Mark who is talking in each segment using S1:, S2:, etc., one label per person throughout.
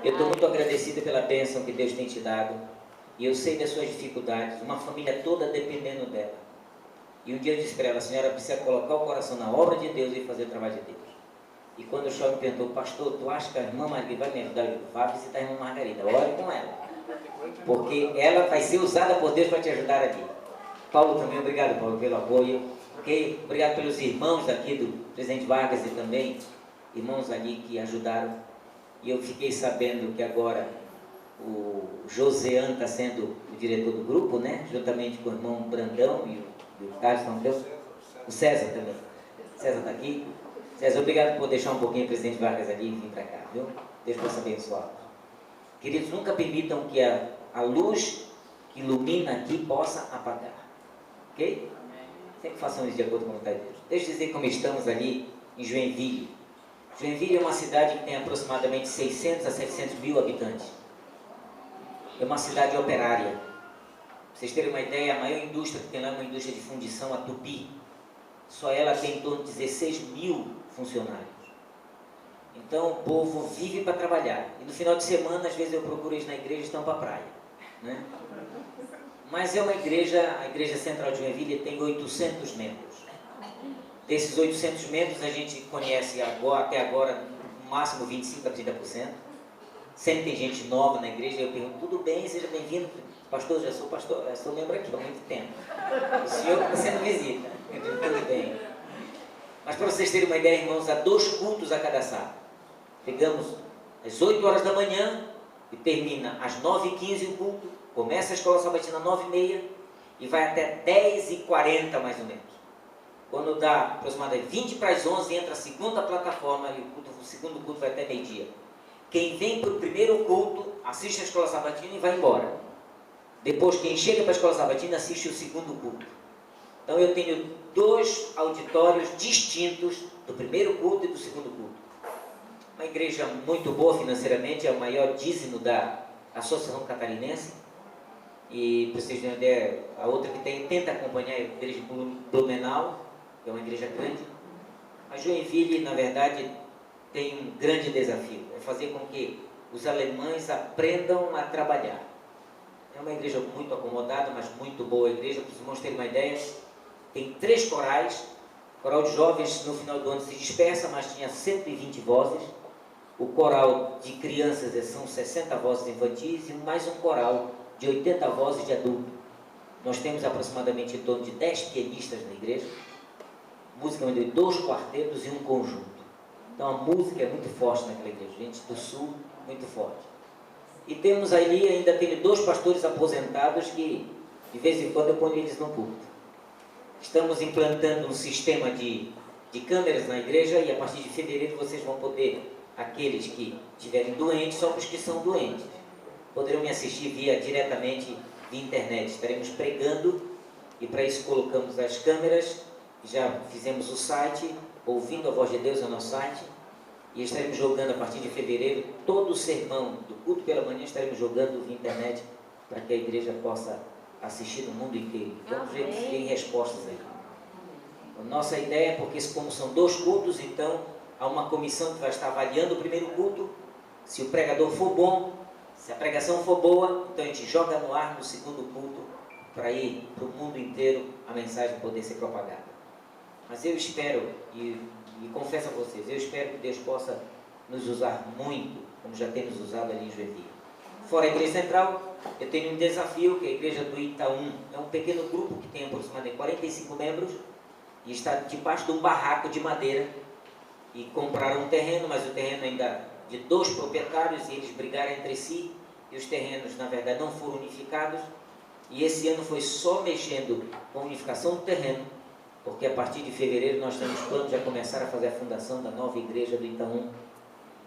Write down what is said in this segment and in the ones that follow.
S1: Eu estou muito agradecido pela bênção que Deus tem te dado. E eu sei das suas dificuldades, uma família toda dependendo dela. E um dia eu disse para ela: a senhora precisa colocar o coração na obra de Deus e fazer o trabalho de Deus. E quando o senhor me perguntou: pastor, tu acha que a irmã Margarida vai me ajudar? Eu digo: vá visitar a irmã Margarida, ore com ela, porque ela vai ser usada por Deus para te ajudar aqui. Paulo também, obrigado, Paulo, pelo apoio. Okay? Obrigado pelos irmãos aqui do Presidente Vargas e também irmãos ali que ajudaram. E eu fiquei sabendo que agora o Josean está sendo o diretor do grupo, né? Juntamente com o irmão Brandão e o Carlos, não deu? O César também. César está aqui. César, obrigado por deixar um pouquinho o Presidente Vargas ali e vir para cá, viu? Deus possa abençoar. Queridos, nunca permitam que a luz que ilumina aqui possa apagar. Ok? Sempre façam isso de acordo com a vontade de Deus. Deixa eu dizer como estamos ali em Joinville. Joinville é uma cidade que tem aproximadamente 600 a 700 mil habitantes. É uma cidade operária. Para vocês terem uma ideia, a maior indústria que tem lá é uma indústria de fundição, a Tupi. Só ela tem em torno de 16 mil funcionários. Então o povo vive para trabalhar. E no final de semana, às vezes eu procuro eles na igreja e estão para a praia, né? Mas é uma igreja, a Igreja Central de Joinville tem 800 membros. Desses 800 membros, a gente conhece até agora, no máximo 25% a 30%. Sempre tem gente nova na igreja, eu pergunto: tudo bem, seja bem-vindo. Pastor, já sou pastor, já sou membro aqui há muito tempo. O senhor está sendo visita. Eu digo: tudo bem. Mas para vocês terem uma ideia, irmãos, há 2 cultos a cada sábado. Pegamos às 8 horas da manhã e termina às 9h15 o culto. Começa a escola sabatina às 9h30 e vai até 10h40 mais ou menos. Quando dá aproximadamente 20 para as 11, entra a segunda plataforma e o segundo culto vai até meio-dia. Quem vem para o primeiro culto, assiste a escola sabatina e vai embora. Depois, quem chega para a escola sabatina, assiste o segundo culto. Então eu tenho 2 auditórios distintos do primeiro culto e do segundo culto. Uma igreja muito boa financeiramente, é o maior dízimo da Associação Catarinense. E para vocês terem uma ideia, a outra que tenta acompanhar é a igreja de Blumenau, que é uma igreja grande. A Joinville, na verdade, tem um grande desafio, é fazer com que os alemães aprendam a trabalhar. É uma igreja muito acomodada, mas muito boa igreja. Para os irmãos terem uma ideia, tem 3 corais. O coral de jovens no final do ano se dispersa, mas tinha 120 vozes. O coral de crianças são 60 vozes infantis e mais um coral de 80 vozes de adulto. Nós temos aproximadamente em torno de 10 pianistas na igreja. Música de 2 quartetos e um conjunto. Então a música é muito forte naquela igreja. Gente do sul, muito forte. E temos ali ainda aqueles 2 pastores aposentados que de vez em quando eu ponho eles no púlpito. Estamos implantando um sistema de câmeras na igreja e a partir de fevereiro vocês vão poder, aqueles que estiverem doentes, só os que são doentes, poderão me assistir diretamente via internet. Estaremos pregando e para isso colocamos as câmeras, já fizemos o site, Ouvindo a Voz de Deus é o nosso site, e estaremos jogando a partir de fevereiro todo o sermão do culto pela manhã, estaremos jogando via internet para que a igreja possa assistir no mundo inteiro. Vamos ver se tem respostas aí. A nossa ideia é porque como são 2 cultos, então há uma comissão que vai estar avaliando o primeiro culto. Se o pregador for bom, se a pregação for boa, então a gente joga no ar no segundo culto para ir para o mundo inteiro a mensagem poder ser propagada. Mas eu espero, e confesso a vocês, eu espero que Deus possa nos usar muito, como já temos usado ali em Joinville. Fora a Igreja Central, eu tenho um desafio, que é a Igreja do Itaú. É um pequeno grupo que tem aproximadamente 45 membros e está debaixo de um barraco de madeira. E compraram um terreno, mas o terreno ainda de 2 proprietários, e eles brigaram entre si, e os terrenos, na verdade, não foram unificados. E esse ano foi só mexendo com a unificação do terreno, porque a partir de fevereiro nós temos planos de começar a fazer a fundação da nova igreja do Itaú,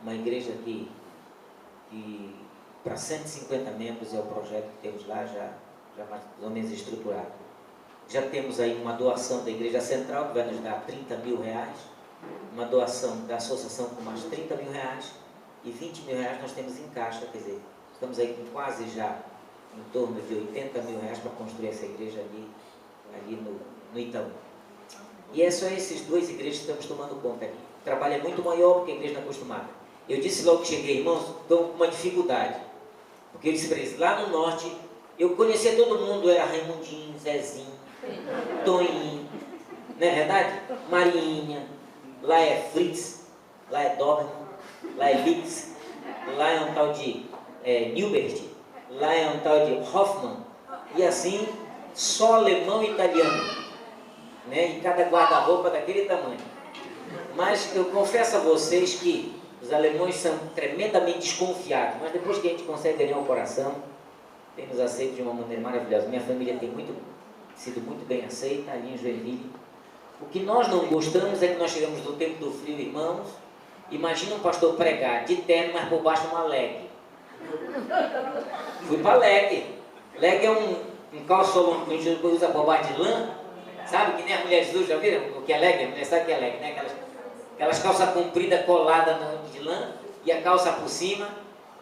S1: uma igreja que para 150 membros é o projeto que temos lá, já mais ou menos estruturado. Já temos aí uma doação da Igreja Central, que vai nos dar 30 mil reais, uma doação da associação com mais 30 mil reais, e 20 mil reais nós temos em caixa, quer dizer, estamos aí com quase já em torno de 80 mil reais para construir essa igreja ali no Itaú. E é só esses 2 igrejas que estamos tomando conta aqui. O trabalho é muito maior porque a igreja não é acostumada. Eu disse logo que cheguei, irmãos, estou com uma dificuldade. Porque eu disse para eles, lá no norte, eu conhecia todo mundo, era Raimundinho, Zezinho, Toninho, não é verdade? Marinha, lá é Fritz, lá é Doberman, lá é Litz, lá é um tal de Nilbert, lá é um tal de Hoffmann, e assim, só alemão e italiano, né? E cada guarda-roupa daquele tamanho. Mas eu confesso a vocês que os alemães são tremendamente desconfiados, mas depois que a gente consegue ganhar o coração, tem nos aceito de uma maneira maravilhosa. Minha família tem sido muito bem aceita ali em Joinville. O que nós não gostamos é que nós chegamos no tempo do frio, irmãos. Imagina um pastor pregar de terno, mas por baixo uma leg. Fui para leg. Leg é um calçolão que a gente usa por baixo de lã. Sabe que nem as mulheres usam, já viram o que é leg? A mulher sabe o que é leg, né? Aquelas calças compridas coladas de lã e a calça por cima,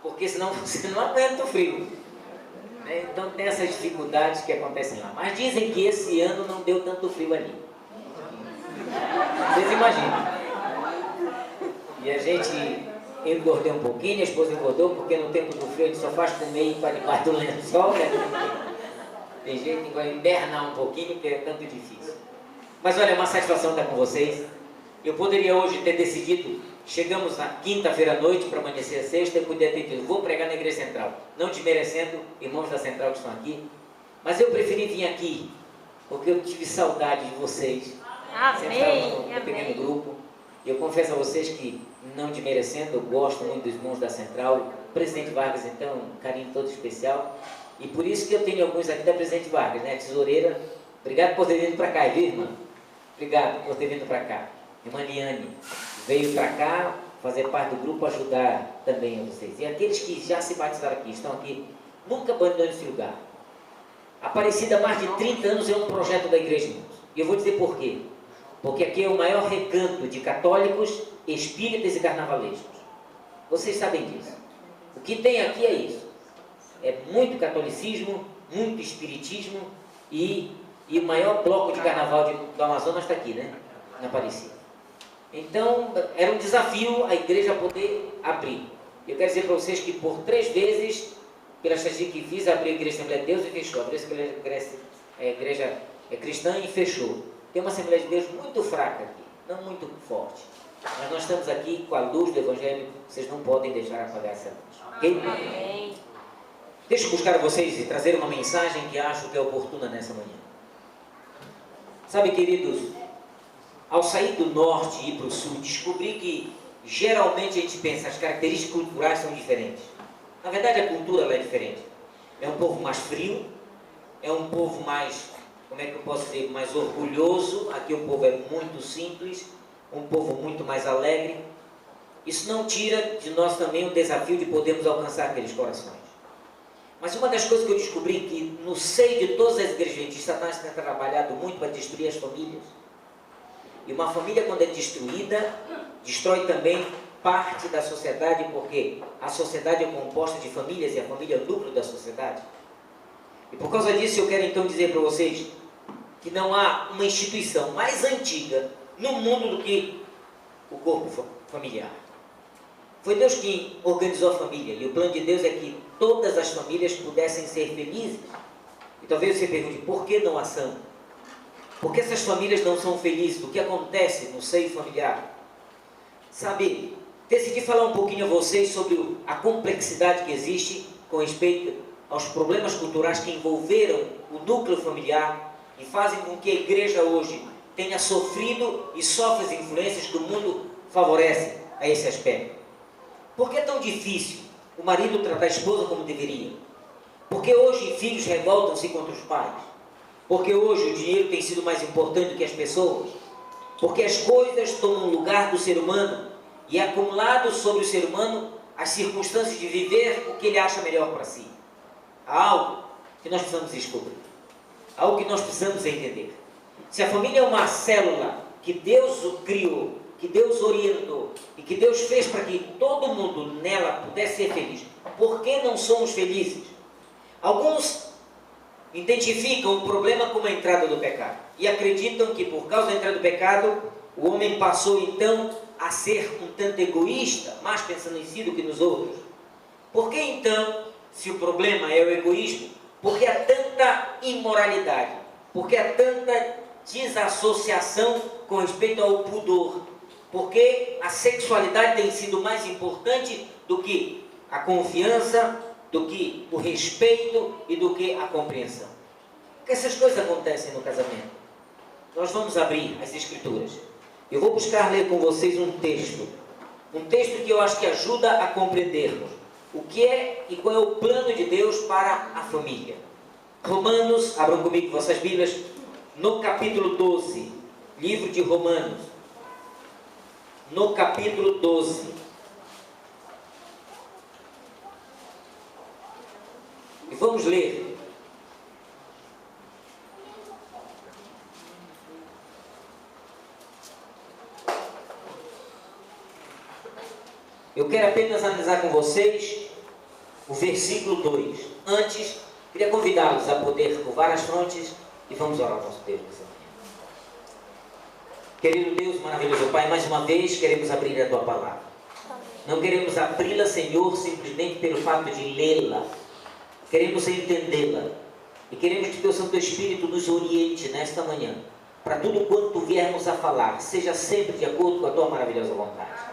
S1: porque senão você não aguenta o frio. Então tem essas dificuldades que acontecem lá. Mas dizem que esse ano não deu tanto frio ali. Vocês imaginam? E a gente engordou um pouquinho, a esposa engordou, porque no tempo do frio a gente só faz comer e para debaixo do lençol, né? Tem jeito de hibernar um pouquinho, porque é tanto difícil. Mas olha, é uma satisfação estar com vocês. Eu poderia hoje ter decidido, chegamos na quinta-feira à noite para amanhecer a sexta, eu poderia ter dito, vou pregar na igreja central. Não desmerecendo irmãos da central que estão aqui, mas eu preferi vir aqui, porque eu tive saudade de vocês.
S2: Amém,
S1: no pequeno grupo. Eu confesso a vocês que, não desmerecendo, eu gosto muito dos irmãos da central. O presidente Vargas, então, um carinho todo especial. E por isso que eu tenho alguns aqui da presidente Vargas, né? Tesoureira, obrigado por ter vindo para cá, viu, irmã? Obrigado por ter vindo para cá. Irmã Liane veio para cá fazer parte do grupo, ajudar também a vocês. E aqueles que já se batizaram aqui, estão aqui, nunca abandonando esse lugar. Aparecida há mais de 30 anos é um projeto da igreja, irmãos. E eu vou dizer por quê. Porque aqui é o maior recanto de católicos, espíritas e carnavalescos. Vocês sabem disso. O que tem aqui é isso. É muito catolicismo, muito espiritismo e o maior bloco de carnaval do Amazonas está aqui, né? Na Aparecida. Então, era um desafio a igreja poder abrir. Eu quero dizer para vocês que por 3 vezes, pela estatística que fiz, abriu a igreja Assembleia de Deus e fechou. Abriu a igreja cristã e fechou. Tem uma Assembleia de Deus muito fraca aqui, não muito forte. Mas nós estamos aqui com a luz do Evangelho, vocês não podem deixar apagar essa luz. Ok?
S2: Amém.
S1: Deixa eu buscar a vocês e trazer uma mensagem que acho que é oportuna nessa manhã. Sabe, queridos, ao sair do norte e ir para o sul, descobri que geralmente a gente pensa as características culturais são diferentes. Na verdade, a cultura ela é diferente. É um povo mais frio, é um povo mais, como é que eu posso dizer, mais orgulhoso. Aqui o povo é muito simples, um povo muito mais alegre. Isso não tira de nós também o desafio de podermos alcançar aqueles corações. Mas uma das coisas que eu descobri que no seio de todas as igrejas, Satanás tem trabalhado muito para destruir as famílias. E uma família, quando é destruída, destrói também parte da sociedade, porque a sociedade é composta de famílias e a família é o núcleo da sociedade. E por causa disso eu quero então dizer para vocês que não há uma instituição mais antiga no mundo do que o corpo familiar. Foi Deus quem organizou a família, e o plano de Deus é que todas as famílias pudessem ser felizes. E talvez você pergunte, por que não a são? Por que essas famílias não são felizes? O que acontece no seio familiar? Sabe, decidi falar um pouquinho a vocês sobre a complexidade que existe com respeito aos problemas culturais que envolveram o núcleo familiar e fazem com que a igreja hoje tenha sofrido e sofre as influências que o mundo favorece a esse aspecto. Por que é tão difícil o marido tratar a esposa como deveria? Porque hoje filhos revoltam-se contra os pais? Porque hoje o dinheiro tem sido mais importante do que as pessoas? Porque as coisas tomam lugar do ser humano e é acumulado sobre o ser humano as circunstâncias de viver o que ele acha melhor para si. Há algo que nós precisamos descobrir, algo que nós precisamos entender. Se a família é uma célula que Deus o criou, que Deus orientou e que Deus fez para que todo mundo nela pudesse ser feliz, por que não somos felizes? Alguns identificam o problema como a entrada do pecado e acreditam que por causa da entrada do pecado o homem passou então a ser um tanto egoísta, mais pensando em si do que nos outros? Por que então, se o problema é o egoísmo, por que há tanta imoralidade? Por que há tanta desassociação com respeito ao pudor? Porque a sexualidade tem sido mais importante do que a confiança, do que o respeito e do que a compreensão. Porque essas coisas acontecem no casamento. Nós vamos abrir as Escrituras. Eu vou buscar ler com vocês um texto que eu acho que ajuda a compreendermos o que é e qual é o plano de Deus para a família. Romanos, abram comigo vossas Bíblias, no capítulo 12, livro de Romanos, no capítulo 12. E vamos ler. Eu quero apenas analisar com vocês o versículo 2. Antes, queria convidá-los a poder curvar as frontes e vamos orar ao nosso Deus nessa manhã. Querido Deus, maravilhoso Pai, mais uma vez queremos abrir a Tua Palavra. Não queremos abri-la, Senhor, simplesmente pelo fato de lê-la. Queremos entendê-la. E queremos que Teu Santo Espírito nos oriente nesta manhã, para tudo quanto viermos a falar, seja sempre de acordo com a Tua maravilhosa vontade.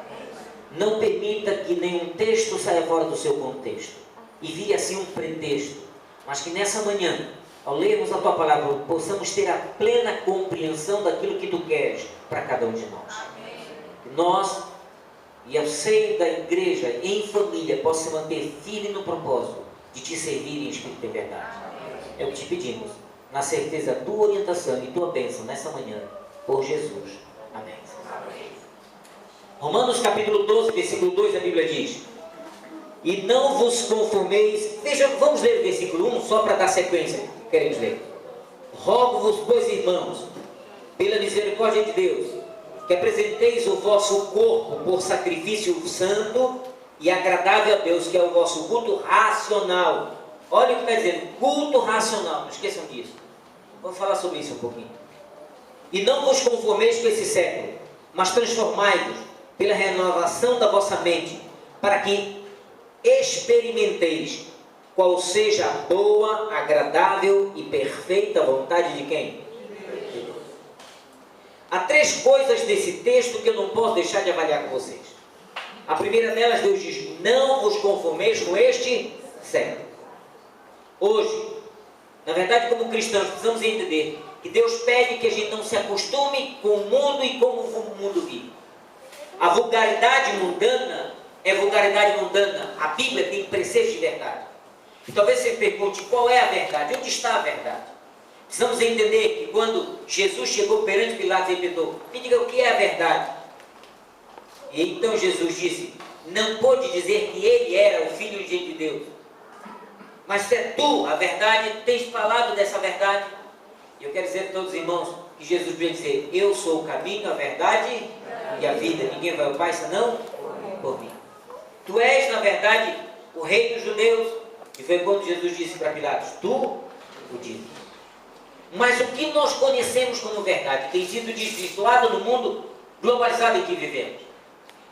S1: Não permita que nenhum texto saia fora do seu contexto e vire assim um pretexto, mas que nessa manhã, ao lermos a Tua Palavra, possamos ter a plena compreensão daquilo que Tu queres para cada um de nós. Que nós, e ao seio da igreja, em família, possamos manter firme no propósito de Te servir em espírito e verdade. É o que Te pedimos, na certeza da Tua orientação e Tua bênção nessa manhã, por Jesus. Amém. Romanos capítulo 12, versículo 2, a Bíblia diz: e não vos conformeis. Veja, vamos ler o versículo 1, só para dar sequência, queremos ler. Rogo-vos, pois, irmãos, pela misericórdia de Deus, que apresenteis o vosso corpo por sacrifício santo e agradável a Deus, que é o vosso culto racional. Olha o que está dizendo, culto racional, não esqueçam disso. Vamos falar sobre isso um pouquinho. E não vos conformeis com esse século, mas transformai-vos pela renovação da vossa mente, para que experimenteis qual seja a boa, agradável e perfeita vontade de quem? De Deus. Há três coisas nesse texto que eu não posso deixar de avaliar com vocês. A primeira delas, Deus diz: não vos conformeis com este século. Hoje, na verdade, como cristãos, precisamos entender que Deus pede que a gente não se acostume com o mundo e como o mundo vive. A vulgaridade mundana é vulgaridade mundana. A Bíblia tem preceitos de verdade. E talvez você pergunte, qual é a verdade? Onde está a verdade? Precisamos entender que quando Jesus chegou perante Pilatos e perguntou: me diga o que é a verdade. E então Jesus disse: não pôde dizer que ele era o Filho de Deus. Mas se é tu a verdade, tens falado dessa verdade. E eu quero dizer a todos os irmãos que Jesus veio dizer: eu sou o caminho, a verdade e a vida. Ninguém vai ao Pai senão por mim. Tu és, na verdade, o rei dos judeus. E foi quando Jesus disse para Pilatos: tu o dizes. Mas o que nós conhecemos como verdade tem sido desvirtuado no mundo globalizado em que vivemos.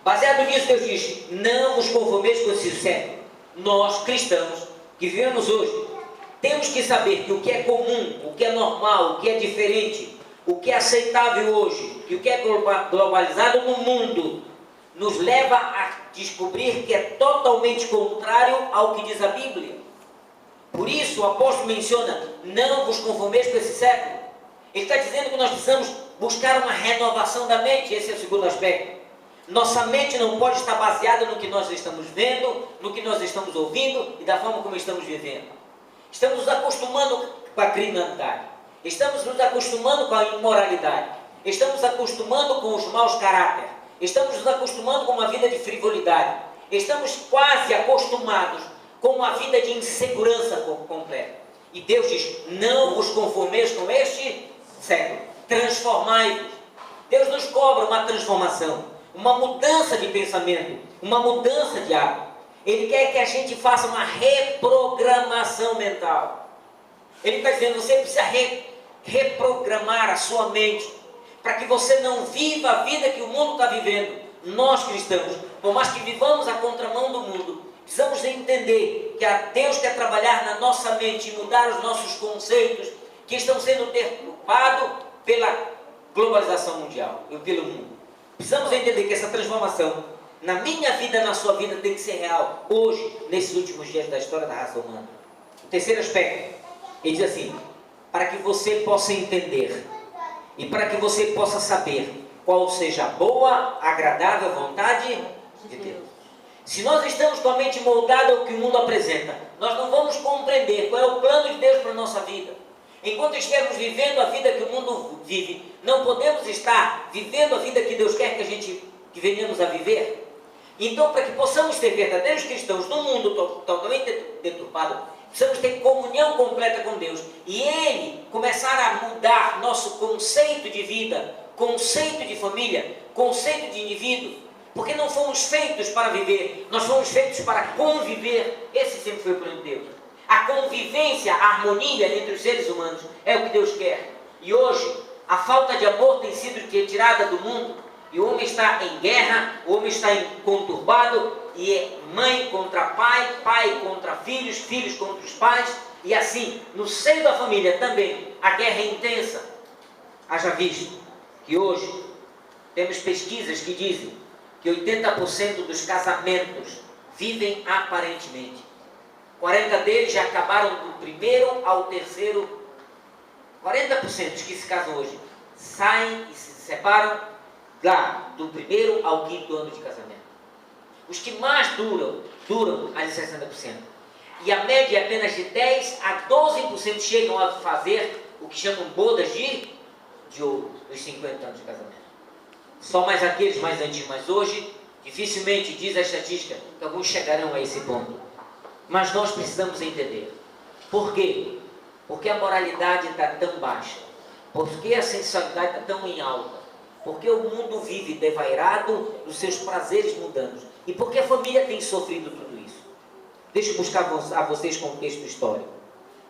S1: Baseado nisso, Deus diz: não vos conformeis com esse século. Nós, cristãos, que vivemos hoje, temos que saber que o que é comum, o que é normal, o que é diferente, o que é aceitável hoje e o que é globalizado no mundo, nos leva a descobrir que é totalmente contrário ao que diz a Bíblia. Por isso o apóstolo menciona: não vos conformeis com esse século. Ele está dizendo que nós precisamos buscar uma renovação da mente. Esse é o segundo aspecto. Nossa mente não pode estar baseada no que nós estamos vendo, no que nós estamos ouvindo e da forma como estamos vivendo. Estamos nos acostumando com a criminalidade, estamos nos acostumando com a imoralidade, estamos nos acostumando com os maus caráteres, estamos nos acostumando com uma vida de frivolidade, estamos quase acostumados com uma vida de insegurança completa. E Deus diz: não vos conformeis com este século, transformai-vos. Deus nos cobra uma transformação, uma mudança de pensamento, uma mudança de hábito. Ele quer que a gente faça uma reprogramação mental. Ele está dizendo: você precisa reprogramar a sua mente, para que você não viva a vida que o mundo está vivendo, nós cristãos, por mais que vivamos a contramão do mundo, precisamos entender que Deus quer trabalhar na nossa mente e mudar os nossos conceitos que estão sendo deturpados pela globalização mundial e pelo mundo. Precisamos entender que essa transformação na minha vida, na sua vida, tem que ser real hoje, nesses últimos dias da história da raça humana. O terceiro aspecto, ele diz assim: para que você possa entender e para que você possa saber qual seja a boa, agradável vontade de Deus. Se nós estamos com a mente moldada ao que o mundo apresenta, nós não vamos compreender qual é o plano de Deus para a nossa vida. Enquanto estivermos vivendo a vida que o mundo vive, não podemos estar vivendo a vida que Deus quer que venhamos a viver. Então, para que possamos ser verdadeiros cristãos num mundo totalmente deturpado, precisamos ter comunhão completa com Deus e Ele começar a mudar nosso conceito de vida, conceito de família, conceito de indivíduo, porque não fomos feitos para viver, nós fomos feitos para conviver. Esse sempre foi o plano de Deus. A convivência, a harmonia entre os seres humanos é o que Deus quer. E hoje, a falta de amor tem sido retirada do mundo. E o homem está em guerra, o homem está conturbado, e é mãe contra pai, pai contra filhos, filhos contra os pais, e assim, no seio da família também, a guerra é intensa. Haja visto que hoje temos pesquisas que dizem que 80% dos casamentos vivem aparentemente. 40% deles já acabaram do primeiro ao terceiro. 40% dos que se casam hoje saem e se separam lá do primeiro ao quinto ano de casamento. Os que mais duram ali 60%. E a média é apenas de 10 a 12% chegam a fazer o que chamam bodas de ouro, nos 50 anos de casamento. Só mais aqueles mais antigos, mas hoje, dificilmente, diz a estatística, que alguns chegarão a esse ponto. Mas nós precisamos entender. Por quê? Porque a moralidade está tão baixa. Porque a sensualidade está tão em alta. Porque o mundo vive devairado dos seus prazeres mundanos. E porque a família tem sofrido tudo isso. Deixa eu buscar a vocês contexto histórico.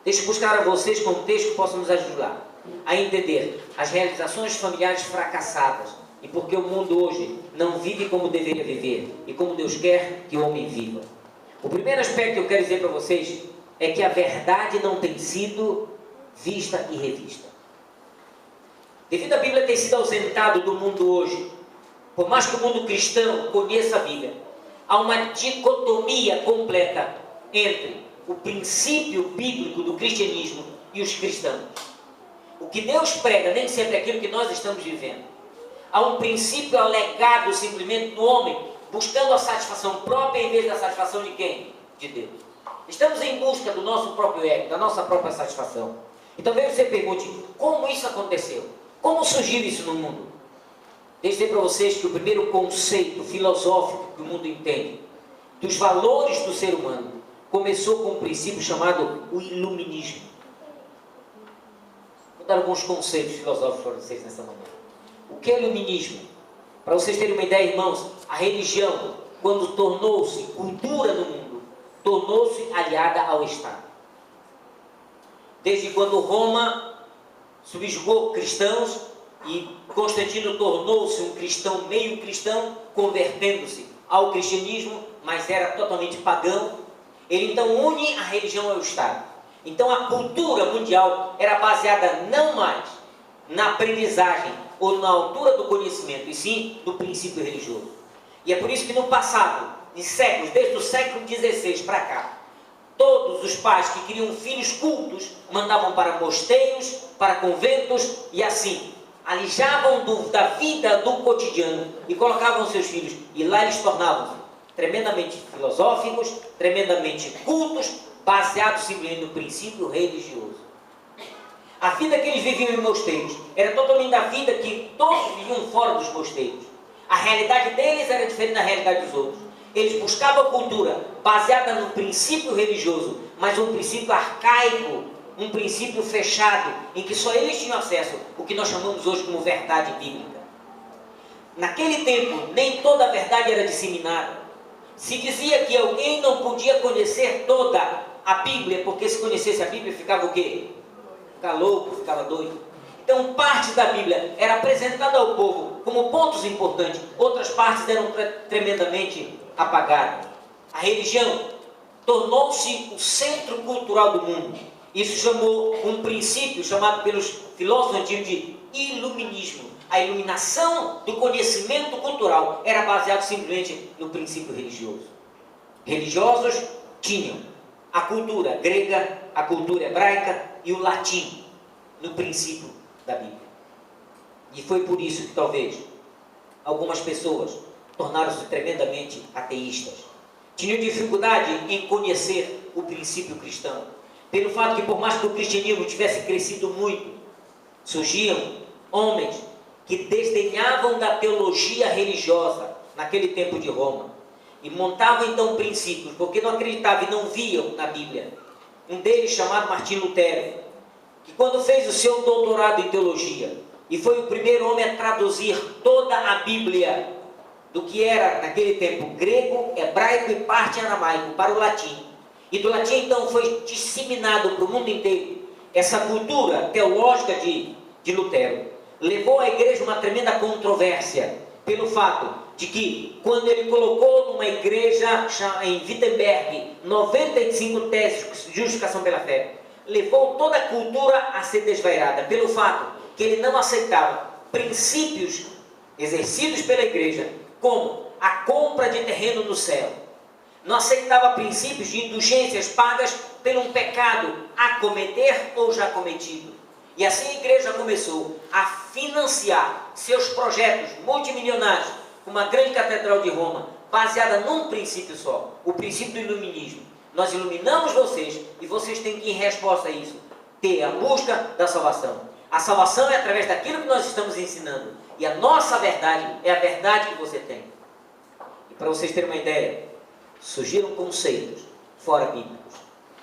S1: Deixa eu buscar a vocês contexto que possa nos ajudar a entender as realizações familiares fracassadas. E porque o mundo hoje não vive como deveria viver. E como Deus quer que o homem viva. O primeiro aspecto que eu quero dizer para vocês é que a verdade não tem sido vista e revista. Devido à Bíblia ter sido ausentado do mundo hoje, por mais que o mundo cristão conheça a Bíblia, há uma dicotomia completa entre o princípio bíblico do cristianismo e os cristãos. O que Deus prega nem sempre é aquilo que nós estamos vivendo. Há um princípio alegado simplesmente no homem, buscando a satisfação própria em vez da satisfação de quem? De Deus. Estamos em busca do nosso próprio ego, da nossa própria satisfação. Então, veja você pergunte, como isso aconteceu? Como surgiu isso no mundo? Deixa eu dizer para vocês que o primeiro conceito filosófico que o mundo entende dos valores do ser humano começou com um princípio chamado o iluminismo. Vou dar alguns conceitos filosóficos para vocês nessa manhã. O que é iluminismo? Para vocês terem uma ideia, irmãos, a religião, quando tornou-se cultura no mundo, tornou-se aliada ao Estado. Desde quando Roma subjugou cristãos e Constantino tornou-se um cristão, meio cristão, convertendo-se ao cristianismo, mas era totalmente pagão. Ele então une a religião ao Estado. Então a cultura mundial era baseada não mais na aprendizagem ou na altura do conhecimento, e sim do princípio religioso. E é por isso que no passado, em séculos, desde o século XVI para cá, todos os pais que queriam filhos cultos mandavam para mosteiros, para conventos e assim, alijavam da vida do cotidiano e colocavam seus filhos. E lá eles tornavam-se tremendamente filosóficos, tremendamente cultos, baseados simplesmente no princípio religioso. A vida que eles viviam em mosteiros era totalmente a vida que todos viviam fora dos mosteiros. A realidade deles era diferente da realidade dos outros. Eles buscavam a cultura baseada no princípio religioso, mas um princípio arcaico, um princípio fechado, em que só eles tinham acesso, o que nós chamamos hoje como verdade bíblica. Naquele tempo, nem toda a verdade era disseminada. Se dizia que alguém não podia conhecer toda a Bíblia, porque se conhecesse a Bíblia ficava o quê? Ficava louco, ficava doido. Então parte da Bíblia era apresentada ao povo como pontos importantes. Outras partes eram tremendamente apagadas. A religião tornou-se o centro cultural do mundo. Isso chamou um princípio chamado pelos filósofos antigos de iluminismo. A iluminação do conhecimento cultural era baseado simplesmente no princípio religioso. Religiosos tinham a cultura grega, a cultura hebraica e o latim no princípio da Bíblia. E foi por isso que talvez algumas pessoas tornaram-se tremendamente ateístas. Tinham dificuldade em conhecer o princípio cristão. Pelo fato que, por mais que o cristianismo tivesse crescido muito, surgiam homens que desdenhavam da teologia religiosa naquele tempo de Roma e montavam então princípios, porque não acreditavam e não viam na Bíblia. Um deles, chamado Martinho Lutero, que quando fez o seu doutorado em teologia e foi o primeiro homem a traduzir toda a Bíblia do que era naquele tempo grego, hebraico e parte aramaico para o latim. E do latim então foi disseminado para o mundo inteiro essa cultura teológica de Lutero. Levou à igreja uma tremenda controvérsia pelo fato de que quando ele colocou numa igreja em Wittenberg 95 teses de justificação pela fé, levou toda a cultura a ser desvairada pelo fato que ele não aceitava princípios exercidos pela igreja como a compra de terreno no céu. Não aceitava princípios de indulgências pagas pelo um pecado a cometer ou já cometido. E assim a igreja começou a financiar seus projetos multimilionários com uma grande catedral de Roma, baseada num princípio só, o princípio do iluminismo. Nós iluminamos vocês e vocês têm que, em resposta a isso, ter a busca da salvação. A salvação é através daquilo que nós estamos ensinando. E a nossa verdade é a verdade que você tem. E para vocês terem uma ideia, surgiram conceitos fora bíblicos.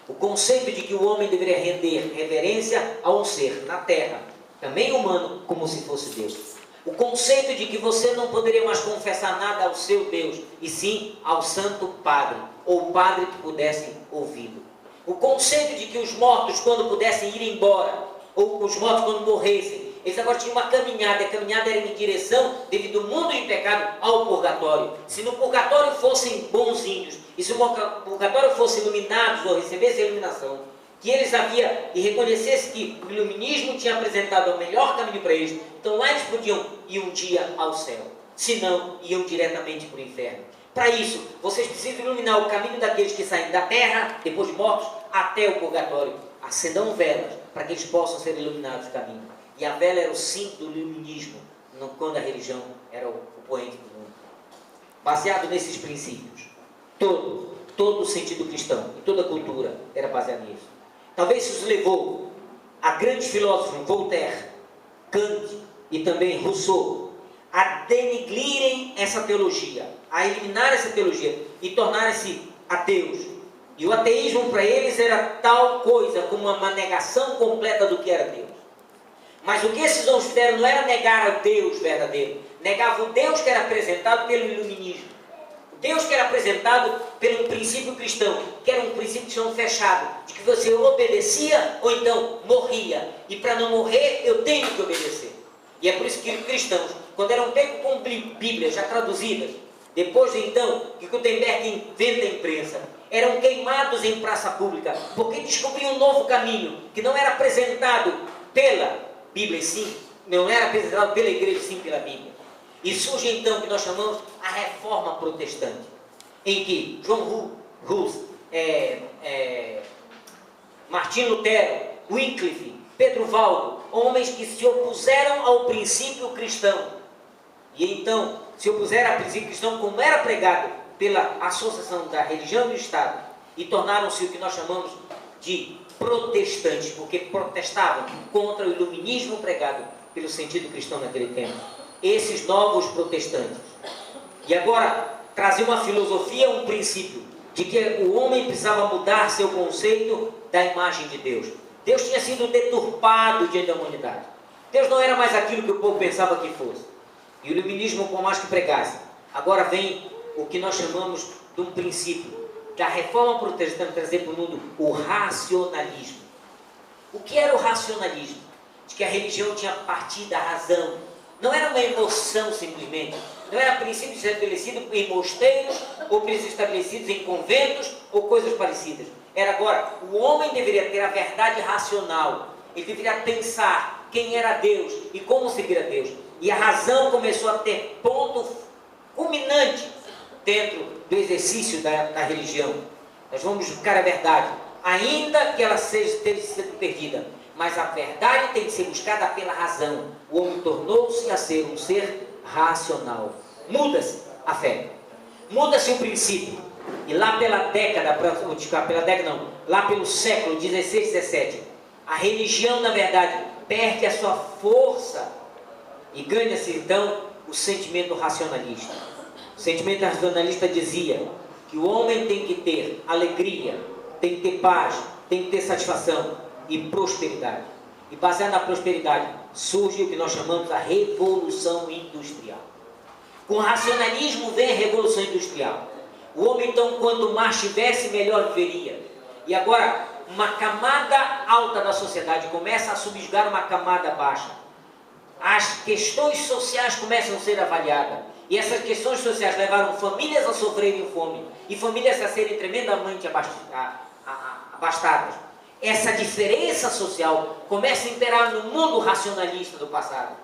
S1: O conceito de que o homem deveria render reverência a um ser na terra, também humano, como se fosse Deus. O conceito de que você não poderia mais confessar nada ao seu Deus, e sim ao Santo Padre, ou Padre que pudesse ouvi-lo. O conceito de que os mortos, quando pudessem ir embora, ou os mortos quando morressem, eles agora tinham uma caminhada, a caminhada era em direção, devido ao mundo de pecado, ao purgatório. Se no purgatório fossem bonzinhos, e se o purgatório fosse iluminados ou recebessem a iluminação, que eles haviam e reconhecessem que o iluminismo tinha apresentado o melhor caminho para eles, então lá eles podiam ir um dia ao céu, se não, iam diretamente para o inferno. Para isso, vocês precisam iluminar o caminho daqueles que saem da terra, depois de mortos, até o purgatório. Acendam velas, para que eles possam ser iluminados o caminho. E a vela era o símbolo do iluminismo, quando a religião era o poente do mundo. Baseado nesses princípios, todo o sentido cristão e toda a cultura era baseada nisso. Talvez isso levou a grandes filósofos, Voltaire, Kant e também Rousseau, a denigrirem essa teologia, a eliminar essa teologia e tornarem-se ateus. E o ateísmo para eles era tal coisa como uma negação completa do que era Deus. Mas o que esses homens fizeram não era negar o Deus verdadeiro, negavam o Deus que era apresentado pelo iluminismo. O Deus que era apresentado pelo princípio cristão, que era um princípio cristão fechado, de que você obedecia ou então morria. E para não morrer, eu tenho que obedecer. E é por isso que os cristãos, quando eram pegos com Bíblias já traduzidas, depois de então que Gutenberg inventa a imprensa, eram queimados em praça pública, porque descobriam um novo caminho, que não era apresentado pela Bíblia, sim, não era apresentado pela igreja, sim, pela Bíblia. E surge então o que nós chamamos a Reforma Protestante, em que João Hus, Martinho Lutero, Wycliffe, Pedro Valdo, homens que se opuseram ao princípio cristão, e então se opuseram ao princípio cristão como era pregado pela associação da religião e do Estado, e tornaram-se o que nós chamamos de protestantes, porque protestavam contra o iluminismo pregado pelo sentido cristão naquele tempo. Esses novos protestantes. E agora traziam uma filosofia, um princípio, de que o homem precisava mudar seu conceito da imagem de Deus. Deus tinha sido deturpado diante da humanidade. Deus não era mais aquilo que o povo pensava que fosse. E o iluminismo, por mais que pregasse, agora vem o que nós chamamos de um princípio da Reforma Protestante, trazer para o mundo o racionalismo. O que era o racionalismo? De que a religião tinha partido da razão, Não era uma emoção simplesmente. Não era princípio estabelecido em mosteiros, ou princípios estabelecidos em conventos, ou coisas parecidas. Era agora, o homem deveria ter a verdade racional. Ele deveria pensar quem era Deus e como seguir a Deus. E a razão começou a ter ponto culminante dentro do exercício da religião. Nós vamos buscar a verdade, ainda que ela esteja sendo perdida. Mas a verdade tem que ser buscada pela razão. O homem tornou-se a ser um ser racional. Muda-se a fé. Muda-se o princípio. E lá pela década, lá pelo século 16, 17, a religião, na verdade, perde a sua força e ganha-se então o sentimento racionalista. O sentimento racionalista dizia que o homem tem que ter alegria, tem que ter paz, tem que ter satisfação e prosperidade. E baseado na prosperidade, surge o que nós chamamos a Revolução Industrial. Com o racionalismo vem a Revolução Industrial. O homem, então, quanto mais tivesse, melhor viveria. E agora, uma camada alta da sociedade começa a subjugar uma camada baixa. As questões sociais começam a ser avaliadas. E essas questões sociais levaram famílias a sofrerem fome e famílias a serem tremendamente abastadas. Essa diferença social começa a imperar no mundo racionalista do passado.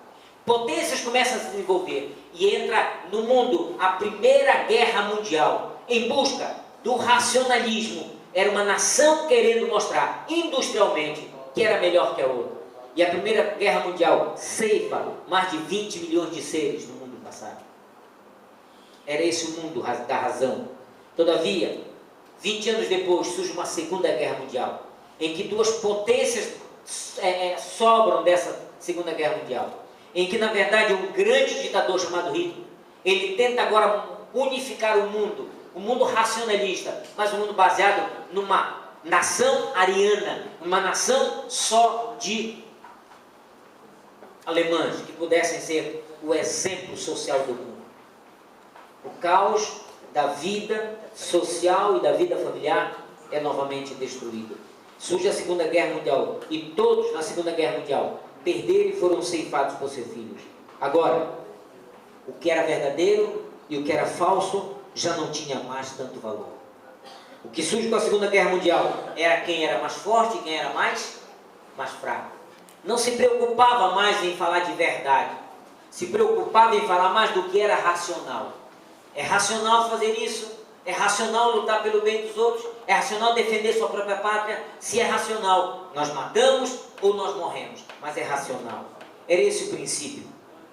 S1: Potências começam a se desenvolver e entra no mundo a Primeira Guerra Mundial em busca do racionalismo. Era uma nação querendo mostrar industrialmente que era melhor que a outra. E a Primeira Guerra Mundial ceifa mais de 20 milhões de seres no mundo passado. Era esse o mundo da razão. Todavia, 20 anos depois surge uma Segunda Guerra Mundial, em que duas potências sobram dessa Segunda Guerra Mundial, em que na verdade um grande ditador chamado Hitler, ele tenta agora unificar o mundo racionalista, mas um mundo baseado numa nação ariana, uma nação só de alemães, que pudessem ser o exemplo social do mundo. O caos da vida social e da vida familiar é novamente destruído. Surge a Segunda Guerra Mundial e todos na Segunda Guerra Mundial perderam e foram ceifados por seus filhos. Agora, o que era verdadeiro e o que era falso já não tinha mais tanto valor. O que surge com a Segunda Guerra Mundial era quem era mais forte e quem era mais fraco. Não se preocupava mais em falar de verdade, se preocupava em falar mais do que era racional. É racional fazer isso? É racional lutar pelo bem dos outros? É racional defender sua própria pátria? Se é racional, nós matamos ou nós morremos. Mas é racional. Era esse o princípio.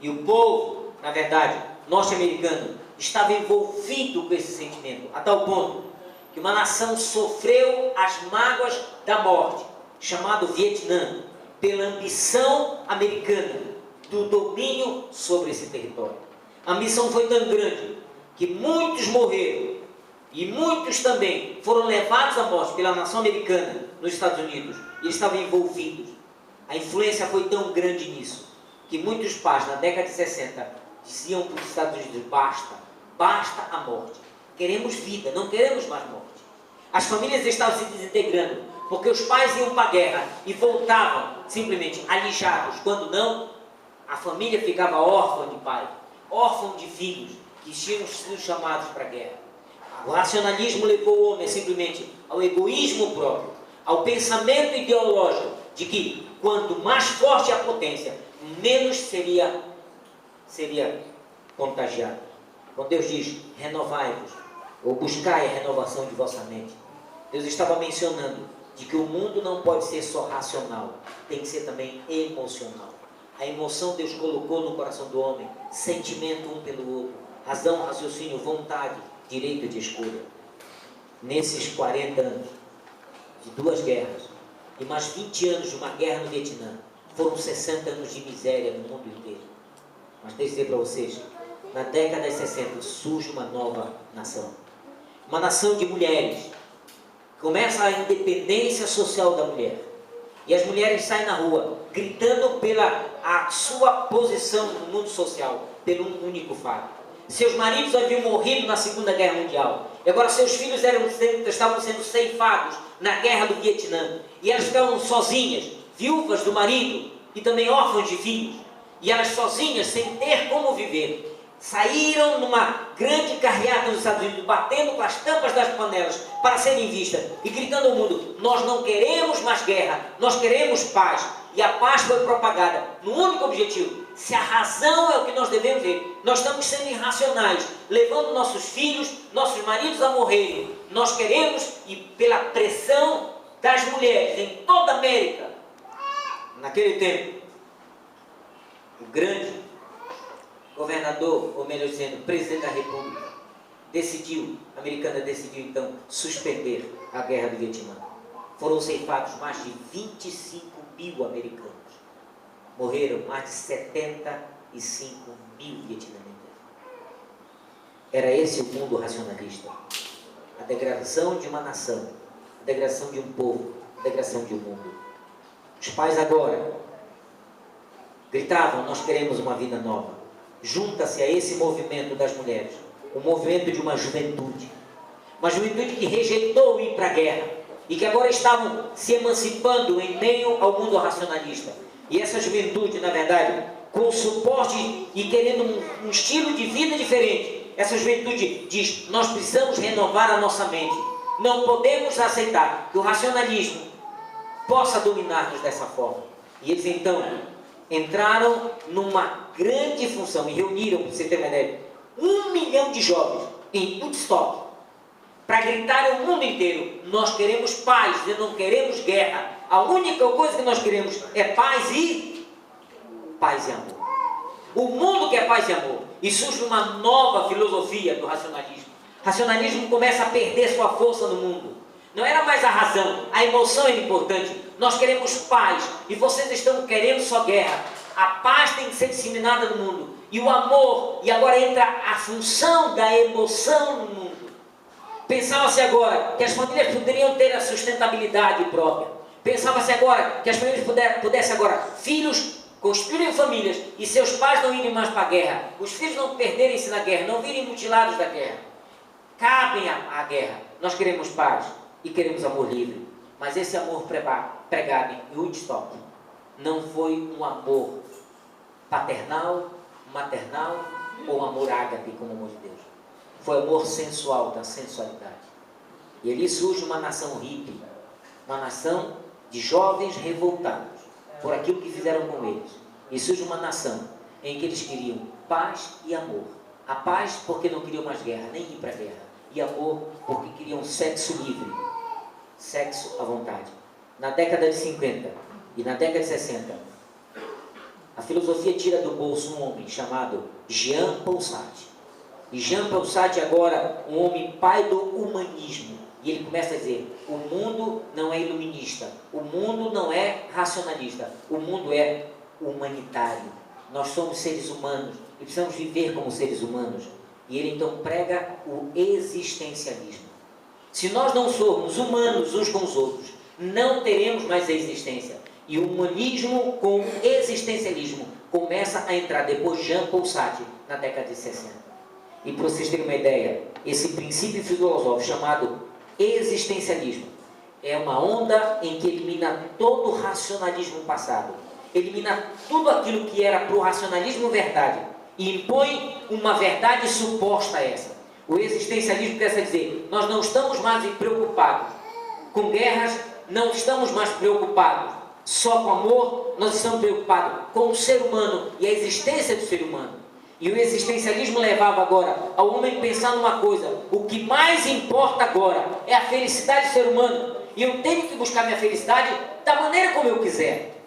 S1: E o povo, na verdade, norte-americano, estava envolvido com esse sentimento, a tal ponto que uma nação sofreu as mágoas da morte, chamado Vietnã, pela ambição americana do domínio sobre esse território. A ambição foi tão grande que muitos morreram e muitos também foram levados à morte pela nação americana nos Estados Unidos e estavam envolvidos. A influência foi tão grande nisso que muitos pais na década de 60 diziam para os Estados Unidos: basta a morte, queremos vida, não queremos mais morte. As famílias estavam se desintegrando porque os pais iam para a guerra e voltavam simplesmente alijados. Quando não, a família ficava órfã de pai, órfã de filhos que tinham sido chamados para a guerra. O racionalismo levou o homem simplesmente ao egoísmo próprio, ao pensamento ideológico de que quanto mais forte a potência, menos seria contagiado. Quando Deus diz: renovai-vos, ou buscai a renovação de vossa mente, Deus estava mencionando de que o mundo não pode ser só racional, tem que ser também emocional. A emoção Deus colocou no coração do homem, sentimento um pelo outro, razão, raciocínio, vontade, direito de escolha. Nesses 40 anos de duas guerras e mais 20 anos de uma guerra no Vietnã, foram 60 anos de miséria no mundo inteiro. Mas deixa eu dizer para vocês, na década de 60 surge uma nova nação. Uma nação de mulheres. Começa a independência social da mulher. E as mulheres saem na rua, gritando pela a sua posição no mundo social, pelo um único fato. Seus maridos haviam morrido na Segunda Guerra Mundial. E agora seus filhos estavam sendo ceifados na Guerra do Vietnã. E elas ficavam sozinhas, viúvas do marido e também órfãs de filhos. e elas sozinhas, sem ter como viver, saíram numa grande carreata nos Estados Unidos, batendo com as tampas das panelas para serem vistas e gritando ao mundo: nós não queremos mais guerra, nós queremos paz. E a paz foi propagada no único objetivo: se a razão é o que nós devemos ver, nós estamos sendo irracionais, levando nossos filhos, nossos maridos a morrerem. Nós queremos, e pela pressão das mulheres em toda a América, naquele tempo, o grande governador, ou melhor dizendo, presidente da República, americana decidiu então suspender a guerra do Vietnã. Foram ceifados mais de 25 mil americanos. Morreram mais de 75 mil vietnamitas. Era esse o mundo racionalista. A degradação de uma nação, a degradação de um povo, a degradação de um mundo. Os pais agora gritavam: nós queremos uma vida nova. Junta-se a esse movimento das mulheres, o movimento de uma juventude que rejeitou ir para a guerra e que agora estavam se emancipando em meio ao mundo racionalista. E essa juventude, na verdade, com o suporte e querendo um estilo de vida diferente, essa juventude diz: nós precisamos renovar a nossa mente, não podemos aceitar que o racionalismo possa dominar-nos dessa forma. E eles então entraram numa grande função e reuniram, para você ter uma ideia, 1 milhão de jovens em Woodstock para gritar ao mundo inteiro: nós queremos paz e não queremos guerra. A única coisa que nós queremos é paz e amor. O mundo quer paz e amor. E surge uma nova filosofia do racionalismo. O racionalismo começa a perder sua força no mundo. Não era mais a razão, a emoção era importante. Nós queremos paz e vocês estão querendo só guerra. A paz tem que ser disseminada no mundo. E o amor, e agora entra a função da emoção no mundo. Pensava-se agora que as famílias poderiam ter a sustentabilidade própria. Pensava-se agora que as famílias pudessem agora, filhos construírem famílias e seus pais não irem mais para a guerra. Os filhos não perderem-se na guerra, não virem mutilados da guerra. Cabem à guerra. Nós queremos paz e queremos amor livre. Mas esse amor pregado em Woodstock não foi um amor paternal, maternal ou amor ágape, como o amor de Deus. Foi amor sensual, da sensualidade. E ali surge uma nação hippie, uma nação de jovens revoltados por aquilo que fizeram com eles. E surge uma nação em que eles queriam paz e amor. A paz porque não queriam mais guerra, nem ir para a guerra. E amor porque queriam sexo livre, sexo à vontade. Na década de 50 e na década de 60, a filosofia tira do bolso um homem chamado Jean-Paul Sartre. E Jean-Paul Sartre agora um homem pai do humanismo. E ele começa a dizer: o mundo não é iluminista, o mundo não é racionalista, o mundo é humanitário. Nós somos seres humanos e precisamos viver como seres humanos. E ele então prega o existencialismo. Se nós não formos humanos uns com os outros, não teremos mais a existência. E o humanismo com o existencialismo começa a entrar depois de Jean-Paul Sartre, na década de 60. E para vocês terem uma ideia, esse princípio filosófico chamado existencialismo é uma onda em que elimina todo o racionalismo passado, elimina tudo aquilo que era para o racionalismo verdade e impõe uma verdade suposta a essa. O existencialismo quer dizer: nós não estamos mais preocupados com guerras, não estamos mais preocupados só com amor, nós estamos preocupados com o ser humano e a existência do ser humano. E o existencialismo levava agora ao homem pensar numa coisa: o que mais importa agora é a felicidade do ser humano, e eu tenho que buscar minha felicidade da maneira como eu quiser.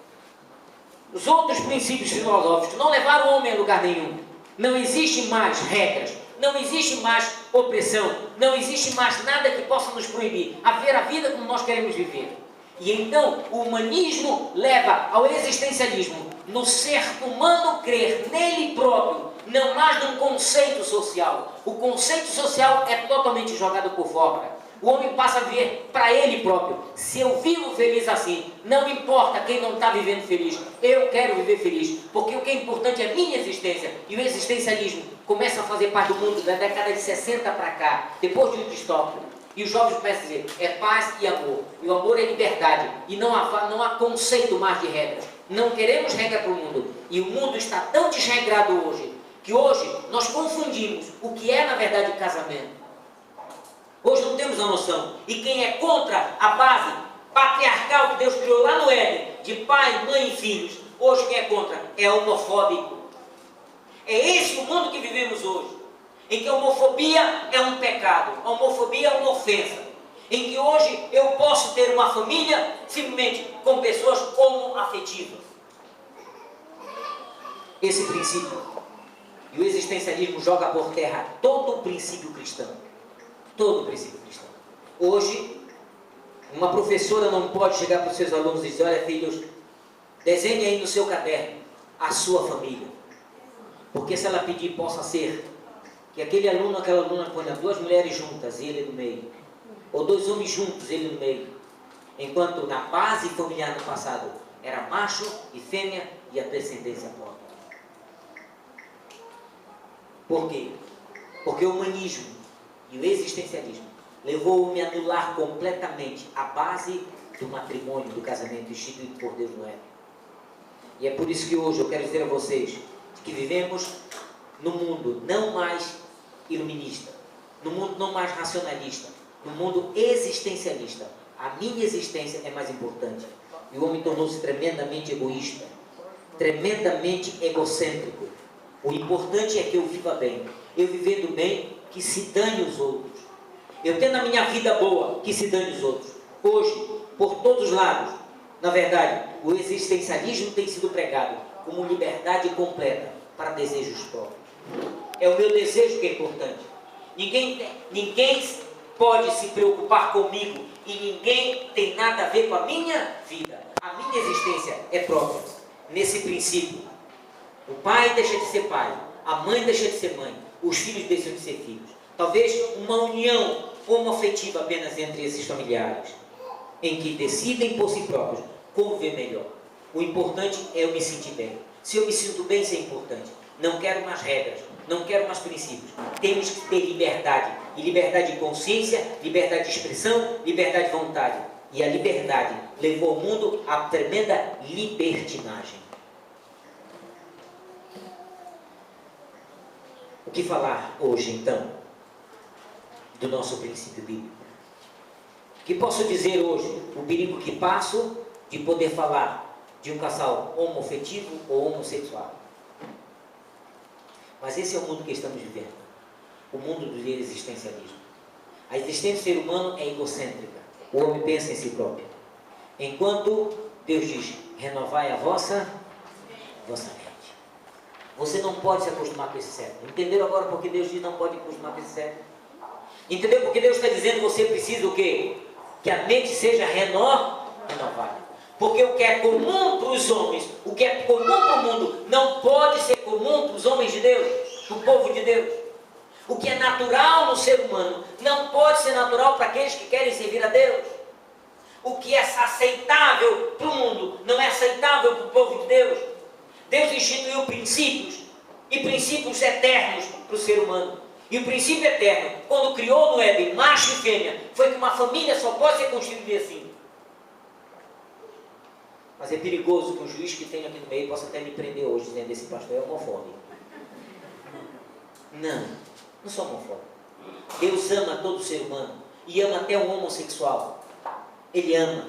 S1: Os outros princípios filosóficos não levaram o homem a lugar nenhum. Não existe mais regras, não existe mais opressão, não existe mais nada que possa nos proibir a ver a vida como nós queremos viver. E então o humanismo leva ao existencialismo, no ser humano crer nele próprio, não mais num conceito social. O conceito social é totalmente jogado por fora. O homem passa a viver para ele próprio. Se eu vivo feliz assim, não importa quem não está vivendo feliz, eu quero viver feliz, porque o que é importante é a minha existência. E o existencialismo começa a fazer parte do mundo da década de 60 para cá, depois de Woodstock. E os jovens começam a dizer: é paz e amor. E o amor é liberdade. E não há conceito mais de regras. Não queremos regra para o mundo. E o mundo está tão desregrado hoje, que hoje nós confundimos o que é na verdade casamento. Hoje não temos a noção. E quem é contra a base patriarcal que Deus criou lá no Éden, de pai, mãe e filhos, hoje quem é contra é homofóbico. É esse o mundo que vivemos hoje, em que a homofobia é um pecado, a homofobia é uma ofensa, em que hoje eu posso ter uma família simplesmente com pessoas homoafetivas. Esse princípio, e o existencialismo joga por terra todo o princípio cristão. Todo o princípio cristão. Hoje, uma professora não pode chegar para os seus alunos e dizer: olha, filhos, desenhe aí no seu caderno a sua família. Porque se ela pedir, possa ser que aquele aluno, aquela aluna ponha duas mulheres juntas e ele no meio, ou dois homens juntos e ele no meio, enquanto na base familiar no passado era macho e fêmea e a descendência própria. Por quê? Porque o humanismo e o existencialismo levou-me a anular completamente a base do matrimônio, do casamento instituído por Deus no Éden. E é por isso que hoje eu quero dizer a vocês que vivemos num mundo não mais iluminista, num mundo não mais racionalista, num mundo existencialista. A minha existência é mais importante. E o homem tornou-se tremendamente egoísta, tremendamente egocêntrico. O importante é que eu viva bem. Eu vivendo bem, que se dane os outros. Eu tendo a minha vida boa, que se dane os outros. Hoje, por todos os lados, na verdade, o existencialismo tem sido pregado como liberdade completa para desejos próprios. É o meu desejo que é importante. Ninguém pode se preocupar comigo e ninguém tem nada a ver com a minha vida. A minha existência é própria. Nesse princípio, o pai deixa de ser pai, a mãe deixa de ser mãe, os filhos deixam de ser filhos. Talvez uma união homoafetiva apenas entre esses familiares, em que decidem por si próprios como viver melhor. O importante é eu me sentir bem. Se eu me sinto bem, isso é importante. Não quero mais regras, não quero mais princípios. Temos que ter liberdade. E liberdade de consciência, liberdade de expressão, liberdade de vontade. E a liberdade levou o mundo à tremenda libertinagem. O que falar hoje, então, do nosso princípio bíblico? O que posso dizer hoje? O perigo que passo de poder falar de um casal homoafetivo ou homossexual. Mas esse é o mundo que estamos vivendo. O mundo do existencialismo. A existência do ser humano é egocêntrica. O homem pensa em si próprio. Enquanto Deus diz: renovai a vossa mente. Você não pode se acostumar com esse século. Entenderam agora porque Deus diz não pode acostumar com esse século? Entendeu porque Deus está dizendo que você precisa o quê? Que a mente seja renovada. Porque o que é comum para os homens, o que é comum para o mundo, não pode ser comum para os homens de Deus, para o povo de Deus. O que é natural no ser humano, não pode ser natural para aqueles que querem servir a Deus. O que é aceitável para o mundo, não é aceitável para o povo de Deus. Deus instituiu princípios, e princípios eternos para o ser humano. E o princípio eterno, quando criou no Éden, macho e fêmea, foi que uma família só pode ser constituída assim. Mas é perigoso que um juiz que tem aqui no meio possa até me prender hoje, dizendo que esse pastor é homofóbico. Não sou homofóbico. Deus ama todo ser humano, e ama até um homossexual. Ele ama.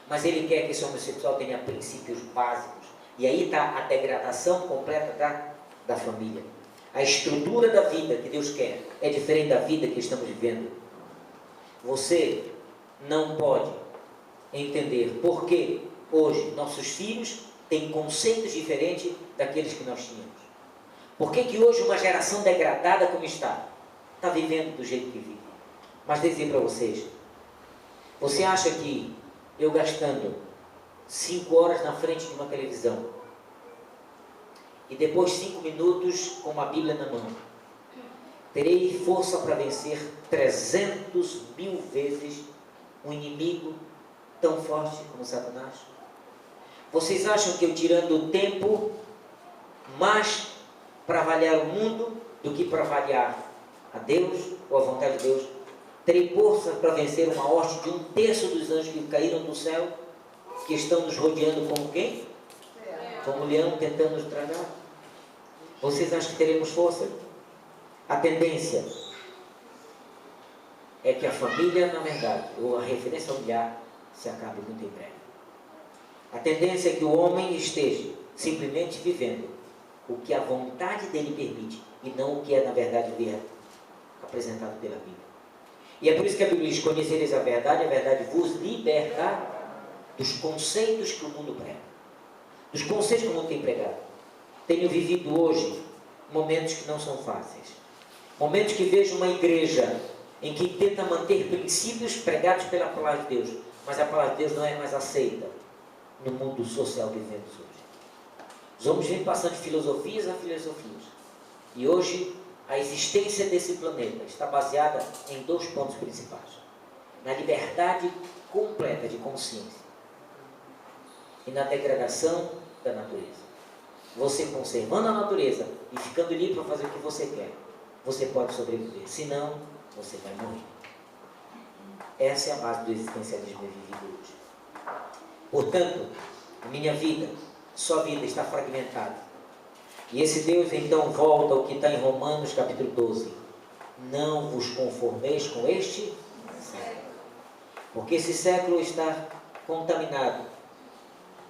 S1: Mas Ele quer que esse homossexual tenha princípios básicos. E aí está a degradação completa da família. A estrutura da vida que Deus quer é diferente da vida que estamos vivendo. Você não pode entender por que hoje nossos filhos têm conceitos diferentes daqueles que nós tínhamos. Por que hoje uma geração degradada como está vivendo do jeito que vive? Mas vou dizer para vocês, você acha que eu gastando 5 horas na frente de uma televisão e depois 5 minutos com uma Bíblia na mão, terei força para vencer 300.000 vezes um inimigo tão forte como Satanás? Vocês acham que eu tirando o tempo mais para avaliar o mundo do que para avaliar a Deus ou a vontade de Deus, terei força para vencer uma hoste de 1/3 dos anjos que caíram do céu, que estão nos rodeando como quem? como um leão tentando nos tragar. Vocês acham que teremos força? A tendência é que a família, na verdade, ou a referência familiar, se acabe muito em breve. A tendência é que o homem esteja simplesmente vivendo o que a vontade dele permite e não o que é, na verdade, apresentado pela Bíblia. E é por isso que a Bíblia diz: conhecereis a verdade vos libertará dos conceitos que o mundo prega. Dos conceitos que o mundo tem pregado. Tenho vivido hoje momentos que não são fáceis. Momentos que vejo uma igreja em que tenta manter princípios pregados pela palavra de Deus, mas a palavra de Deus não é mais aceita no mundo social que vivemos hoje. Os homens vêm passando de filosofias a filosofias. E hoje a existência desse planeta está baseada em 2 pontos principais: na liberdade completa de consciência e na degradação da natureza. Você conservando a natureza e ficando livre para fazer o que você quer, você pode sobreviver. Senão, você vai morrer. Essa é a base do existencialismo vivido hoje. Portanto, minha vida, sua vida está fragmentada. E esse Deus então volta ao que está em Romanos capítulo 12. Não vos conformeis com este século, porque esse século está contaminado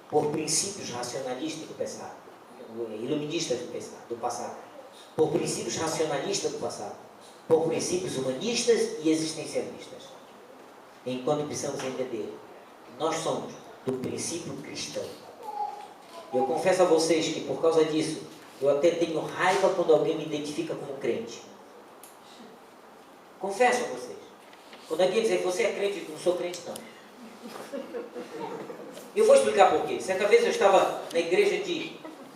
S1: por princípios racionalistas do passado, iluministas do passado, por princípios racionalistas do passado, por princípios humanistas e existencialistas. Enquanto precisamos entender que nós somos do princípio cristão. Eu confesso a vocês que por causa disso, eu até tenho raiva quando alguém me identifica como crente. Confesso a vocês. Quando alguém diz: você é crente, eu não sou crente não. Eu vou explicar por quê. Certa vez eu estava na igreja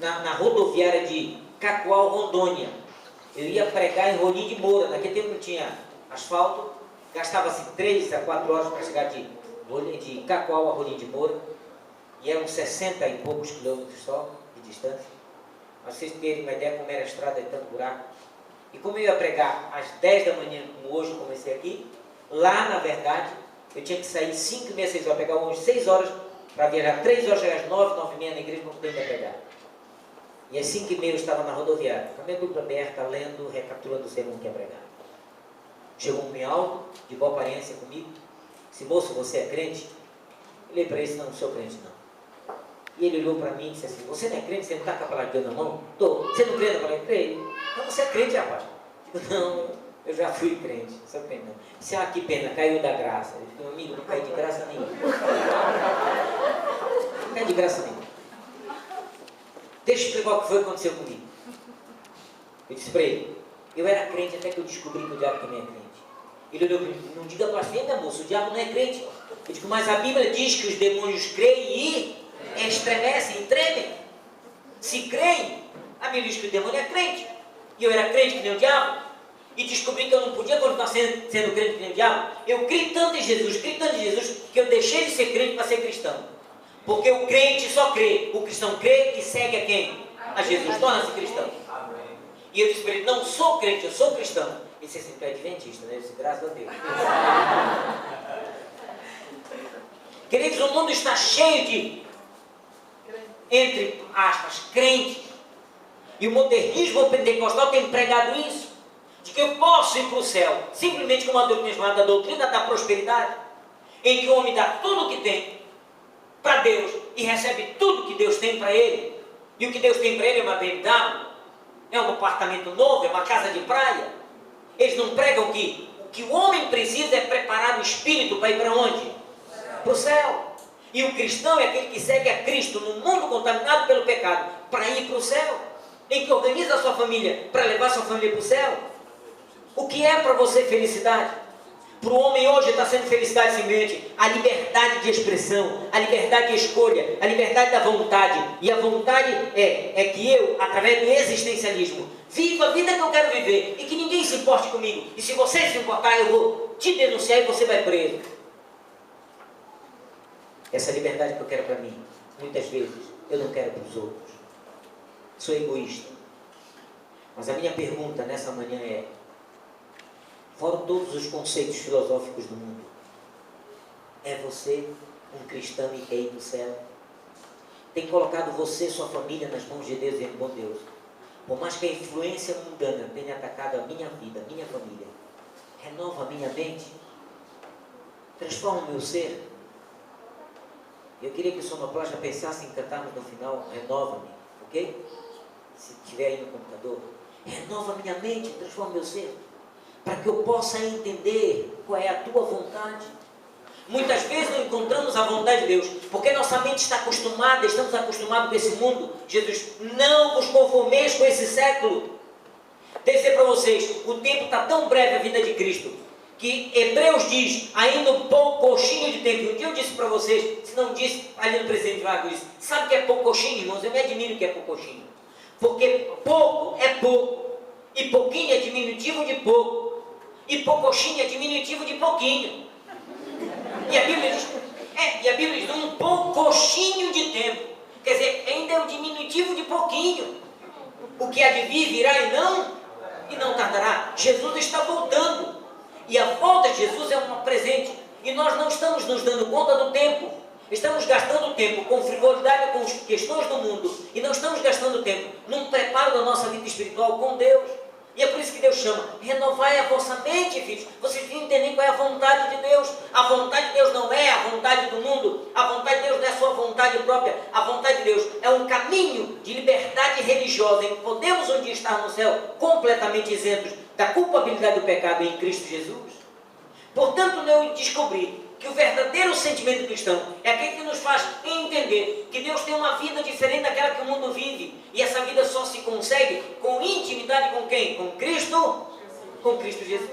S1: na rodoviária de Cacoal, Rondônia. Eu ia pregar em Rolim de Moura. Naquele tempo não tinha asfalto. Gastava-se 3 a 4 horas para chegar de Cacoal a Rolim de Moura. E eram 60 e poucos quilômetros só de distância. Para vocês terem uma ideia como era a estrada de tanto buraco. E como eu ia pregar às 10 da manhã, como hoje eu comecei aqui, lá na verdade, eu tinha que sair 5 e meia, 6 horas, pegar uns 6 horas para viajar 3 horas, chegar às 9, 9 e meia na igreja para poder pregar. E às 5 e meia eu estava na rodoviária, com a minha Bíblia aberta, lendo, recapitulando o sermão que ia pregar. Chegou um homem alto, de boa aparência comigo, disse: moço, você é crente? Eu olhei para ele e disse: não sou crente não. E ele olhou para mim e disse assim: você não é crente? Você não está com a palavra de Deus na mão? Tô. Você não crê na palavra? Creio. Então você é crente, rapaz? Eu digo: não, eu já fui crente, sou crente não. Disse: ah, que pena, caiu da graça. Eu digo: meu amigo, não cai de graça nenhuma. Não cai de graça nenhuma. Deixa eu explicar o que foi que aconteceu comigo. Eu disse para ele: eu era crente até que eu descobri que o diabo também é crente. Ele olhou para mim: não diga blasfêmia, moço, o diabo não é crente. Eu digo: mas a Bíblia diz que os demônios creem e estremecem e tremem. Se creem, a Bíblia diz que o demônio é crente. E eu era crente que nem o diabo. E descobri que eu não podia continuar sendo crente que nem o diabo. Eu criei tanto em Jesus, que eu deixei de ser crente para ser cristão. Porque o crente só crê, o cristão crê e segue a quem? A Jesus, torna-se cristão. E eu disse para ele: não sou crente, eu sou cristão. Ele disse assim: tu é adventista, né? Eu disse: graças a Deus. Queridos, o mundo está cheio de, entre aspas, crentes. E o modernismo pentecostal tem pregado isso, de que eu posso ir para o céu simplesmente com uma doutrina chamada doutrina da prosperidade, em que o homem dá tudo o que tem para Deus e recebe tudo que Deus tem para ele. E o que Deus tem para ele é uma BMW, é um apartamento novo, é uma casa de praia. Eles não pregam que o que o homem precisa é preparar o espírito para ir para onde? Para o céu. E o cristão é aquele que segue a Cristo no mundo contaminado pelo pecado para ir para o céu, em que organiza a sua família para levar a sua família para o céu. O que é para você felicidade? Para o homem hoje está sendo felicidade simplesmente a liberdade de expressão, a liberdade de escolha, a liberdade da vontade. E a vontade é que eu, através do existencialismo, viva a vida que eu quero viver e que ninguém se importe comigo. E se você se importar, eu vou te denunciar e você vai preso. Essa liberdade que eu quero para mim, muitas vezes, eu não quero para os outros. Sou egoísta. Mas a minha pergunta nessa manhã é: fora todos os conceitos filosóficos do mundo, é você um cristão e quer ir para o céu? tem colocado você e sua família nas mãos de Deus e bom Deus. Por mais que a influência mundana tenha atacado a minha vida, a minha família, renova a minha mente, transforma o meu ser. Eu queria que o sonoplasta pensasse em cantarmos no final, renova-me, ok? Se estiver aí no computador, renova a minha mente, transforma o meu ser, para que eu possa entender qual é a tua vontade. Muitas vezes não encontramos a vontade de Deus, porque nossa mente está acostumada, estamos acostumados com esse mundo. Jesus, não vos conformeis com esse século. Devo dizer para vocês, o tempo está tão breve a vida de Cristo, que Hebreus diz, ainda um pouquinho de tempo. Um dia eu disse para vocês, se não disse, ali no Presidente Vargas, disse, sabe o que é pouquinho, irmãos? Eu me admiro o que é pouquinho. Porque pouco é pouco, e pouquinho é diminutivo de pouco, e pouquinho é diminutivo de pouquinho. E a Bíblia diz um pouquinho de tempo. Quer dizer, ainda é o diminutivo de pouquinho. O que há de vir virá e não tardará. Jesus está voltando. E a volta de Jesus é um presente. E nós não estamos nos dando conta do tempo. Estamos gastando tempo com frivolidade, com questões do mundo. E não estamos gastando tempo num preparo da nossa vida espiritual com Deus. E é por isso que Deus chama, renovai a vossa mente, filhos. Vocês têm que entender qual é a vontade de Deus. A vontade de Deus não é a vontade do mundo. A vontade de Deus não é a sua vontade própria. A vontade de Deus é um caminho de liberdade religiosa em que podemos um dia estar no céu completamente isentos da culpabilidade do pecado em Cristo Jesus. Portanto, eu descobri que o verdadeiro sentimento cristão é aquele que nos faz entender que Deus tem uma vida diferente daquela que o mundo vive. E essa vida só se consegue com intimidade com quem? Com Cristo? Com Cristo Jesus.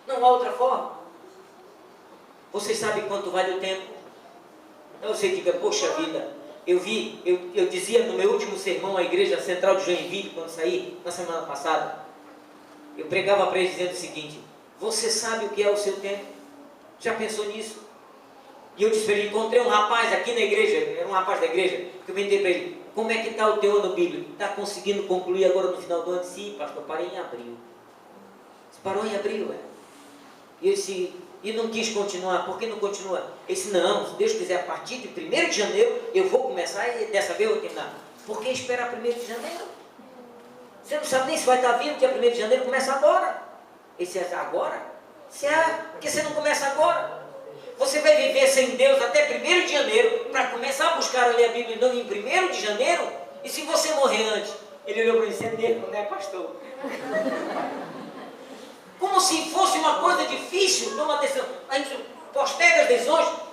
S1: Não há outra forma. Vocês sabem quanto vale o tempo? Então você diga, poxa vida, eu dizia no meu último sermão à Igreja Central de Joinville, quando saí, na semana passada, eu pregava para eles dizendo o seguinte, você sabe o que é o seu tempo? Já pensou nisso? E eu disse para ele, encontrei um rapaz aqui na igreja, era um rapaz da igreja, que eu perguntei para ele, como é que está o teu ano bíblico? Está conseguindo concluir agora no final do ano? Sim, pastor, parei em abril. Você parou em abril, é? E eu disse, e não quis continuar, por que não continua? Ele disse, não, se Deus quiser, a partir de 1º de janeiro, eu vou começar e dessa vez eu vou terminar. Por que esperar 1º de janeiro? Você não sabe nem se vai estar vivo, dia 1º de janeiro começa agora. Ele disse, agora? Por que você não começa agora? Você vai viver sem Deus até 1º de janeiro para começar a buscar a ler a Bíblia não em 1º de janeiro? E se você morrer antes? Ele olhou para mim, você é negro, não é pastor? Como se fosse uma coisa difícil tomar decisão. A gente posterga as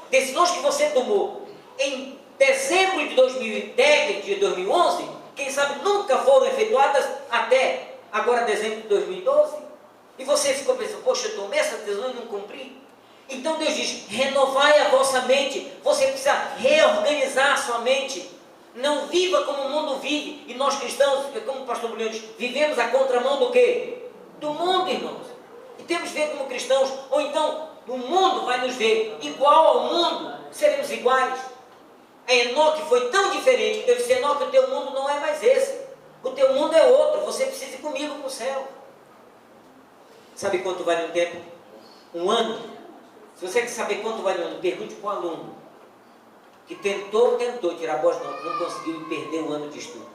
S1: decisões que você tomou em dezembro de 2010, de 2011, quem sabe nunca foram efetuadas até agora dezembro de 2012. E você ficou pensando, poxa, eu tomei essa decisão e não cumpri. Então Deus diz, renovai a vossa mente. Você precisa reorganizar a sua mente. Não viva como o mundo vive. E nós cristãos, como o pastor Bulião diz, vivemos a contramão do quê? Do mundo, irmãos. E temos que ver como cristãos, ou então o mundo vai nos ver igual ao mundo, seremos iguais. A Enoque foi tão diferente que Deus disse, Enoque, o teu mundo não é mais esse. O teu mundo é outro, você precisa ir comigo para o céu. Sabe quanto vale um tempo? Um ano? Se você quer saber quanto vale um ano, pergunte para o aluno que tentou tirar boas notas, não conseguiu e perdeu o ano de estudo.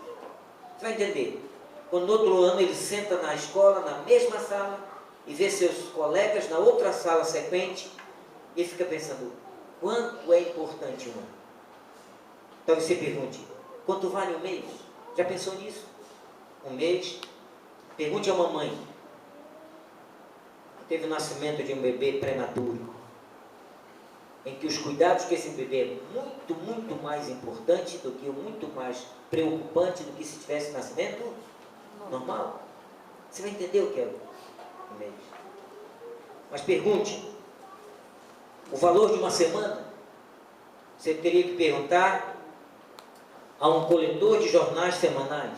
S1: Você vai entender. Quando no outro ano ele senta na escola, na mesma sala, e vê seus colegas na outra sala sequente, e fica pensando, quanto é importante um ano? Então você pergunte, quanto vale um mês? Já pensou nisso? Um mês? Pergunte a mamãe. Teve o nascimento de um bebê prematuro, em que os cuidados com esse bebê é muito, muito mais importante do que, muito mais preocupante do que se tivesse nascimento normal. Você vai entender o que é um mês. Mas pergunte, o valor de uma semana, você teria que perguntar a um coletor de jornais semanais,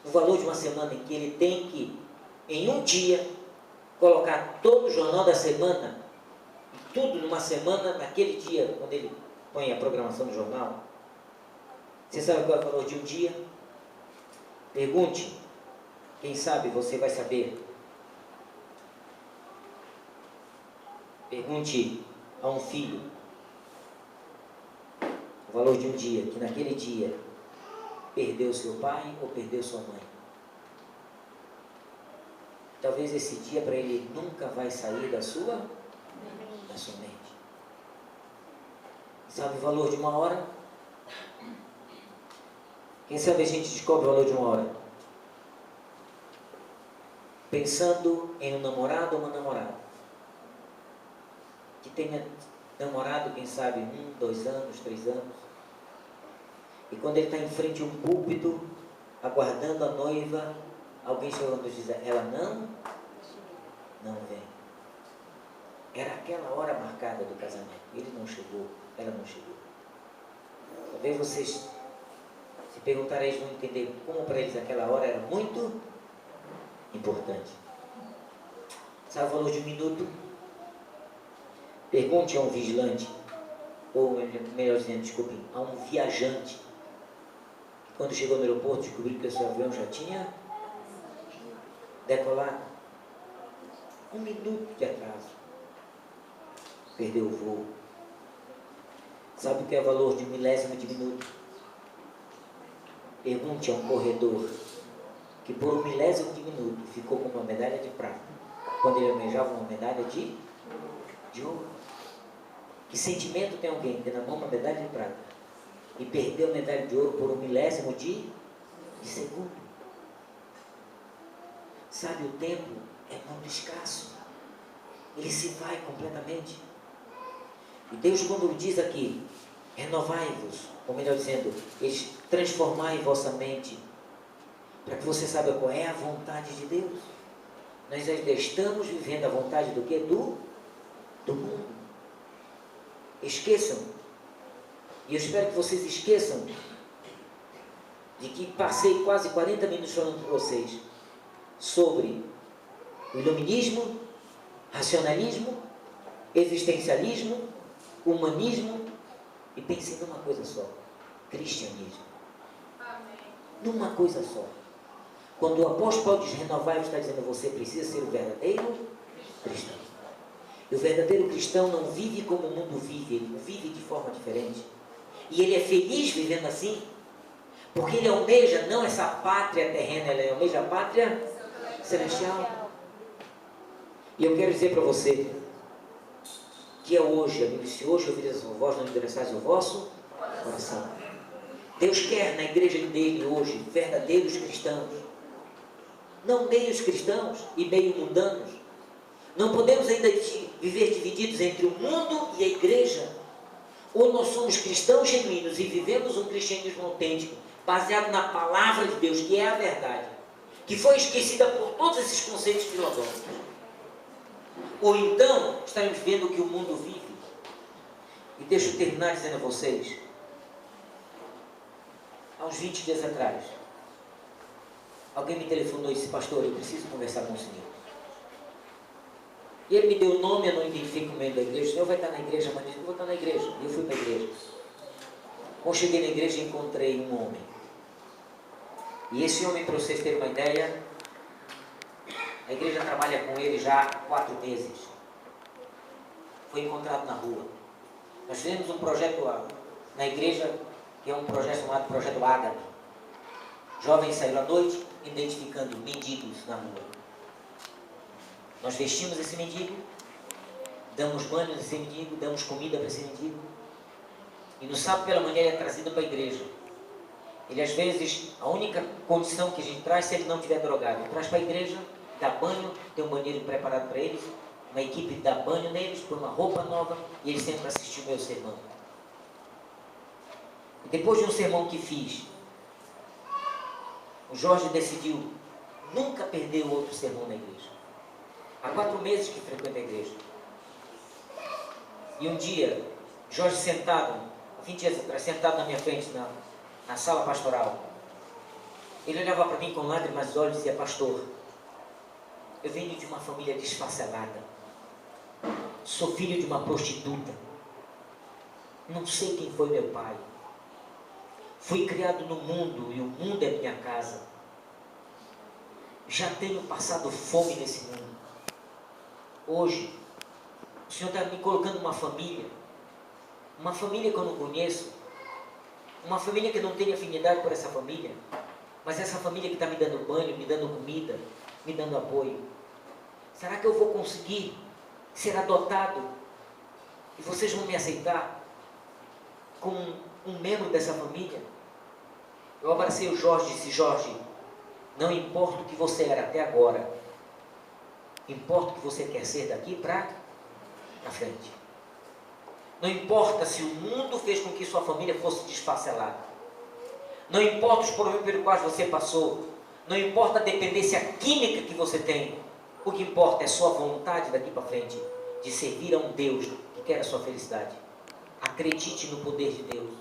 S1: o valor de uma semana em que ele tem que, em um dia, colocar todo o jornal da semana, tudo numa semana, naquele dia, quando ele põe a programação do jornal. Você sabe qual é o valor de um dia? Pergunte, quem sabe você vai saber. Pergunte a um filho, O valor de um dia, que naquele dia perdeu seu pai ou perdeu sua mãe. Talvez esse dia para ele nunca vai sair da sua mente. Sabe o valor de uma hora? Quem sabe a gente descobre o valor de uma hora? Pensando em um namorado ou uma namorada que tenha namorado, quem sabe, 1, 2 anos, 3 anos. E quando ele está em frente a um púlpito, aguardando a noiva, alguém chegando e diz, ela não vem. Era aquela hora marcada do casamento. Ele não chegou, ela não chegou. Talvez vocês se perguntarem, eles vão entender como para eles aquela hora era muito importante. Sabe o valor de um minuto? Pergunte a um vigilante, ou melhor dizendo, desculpe, a um viajante, que quando chegou no aeroporto descobriu que o seu avião já tinha decolado. 1 minuto de atraso. Perdeu o voo. Sabe o que é o valor de 1/1000 de minuto? Pergunte a um corredor que por 1/1000 de minuto ficou com uma medalha de prata, quando ele almejava uma medalha de ouro. Que sentimento tem alguém que tem na mão uma medalha de prata e perdeu a medalha de ouro por 1/1000 de segundo? Sabe, o tempo é muito escasso. Ele se vai completamente. E Deus, quando diz aqui, renovai-vos, ou melhor dizendo, transformai vossa mente, para que você saiba qual é a vontade de Deus. Nós ainda estamos vivendo a vontade do quê? Do mundo. Esqueçam, e eu espero que vocês esqueçam, de que passei quase 40 minutos falando com vocês sobre o iluminismo, racionalismo, existencialismo, humanismo, e pensem numa coisa só, cristianismo. Amém. Numa coisa só. Quando o apóstolo Paulo diz renovai-vos, está dizendo você precisa ser o verdadeiro cristão. E o verdadeiro cristão não vive como o mundo vive, ele vive de forma diferente. E ele é feliz vivendo assim, porque ele almeja não essa pátria terrena, ele almeja a pátria celestial. E eu quero dizer para você que é hoje, amigo, se hoje ouvires a sua voz, não endureçais o vosso coração. Deus quer na igreja dele hoje verdadeiros cristãos, não meios cristãos e meio mundanos. Não podemos ainda viver divididos entre o mundo e a igreja. Ou nós somos cristãos genuínos e vivemos um cristianismo autêntico, baseado na palavra de Deus, que é a verdade, que foi esquecida por todos esses conceitos filosóficos. Ou então, estaremos vendo o que o mundo vive. E deixa eu terminar dizendo a vocês, há uns 20 dias atrás, alguém me telefonou e disse, pastor, eu preciso conversar com o senhor. E ele me deu o nome, eu não identifico o membro da igreja. O senhor vai estar na igreja, mas eu vou estar na igreja. E eu fui para a igreja. Quando cheguei na igreja, encontrei um homem. E esse homem, para vocês terem uma ideia, a igreja trabalha com ele já há 4 meses. Foi encontrado na rua. Nós fizemos um projeto na igreja, que é um projeto chamado Projeto Ágape. Jovens saíram à noite, identificando mendigos na rua. Nós vestimos esse mendigo, damos banho nesse mendigo, damos comida para esse mendigo. E no sábado pela manhã ele é trazido para a igreja. Ele às vezes, a única condição que a gente traz, se ele não estiver drogado, ele traz para a igreja, dá banho, tem um banheiro preparado para eles, uma equipe dá banho neles, põe uma roupa nova e eles sempre assistem o meu sermão. E depois de um sermão que fiz, o Jorge decidiu nunca perder outro sermão na igreja. Há 4 meses que frequenta a igreja. E um dia, Jorge sentado, 20 dias atrás, sentado na minha frente, na sala pastoral, ele olhava para mim com lágrimas nos olhos e dizia, pastor, eu venho de uma família desfacelada, sou filho de uma prostituta, não sei quem foi meu pai, fui criado no mundo e o mundo é minha casa, já tenho passado fome nesse mundo. Hoje, o Senhor está me colocando uma família que eu não conheço, Uma família que não tem afinidade por essa família, mas essa família que está me dando banho, me dando comida, me dando apoio. Será que eu vou conseguir ser adotado e vocês vão me aceitar como um membro dessa família? Eu abracei o Jorge e disse: Jorge, não importa o que você era até agora, importa o que você quer ser daqui para frente. Não importa se o mundo fez com que sua família fosse desfacelada. Não importa os problemas pelos quais você passou. Não importa a dependência química que você tem. O que importa é sua vontade daqui para frente de servir a um Deus que quer a sua felicidade. Acredite no poder de Deus.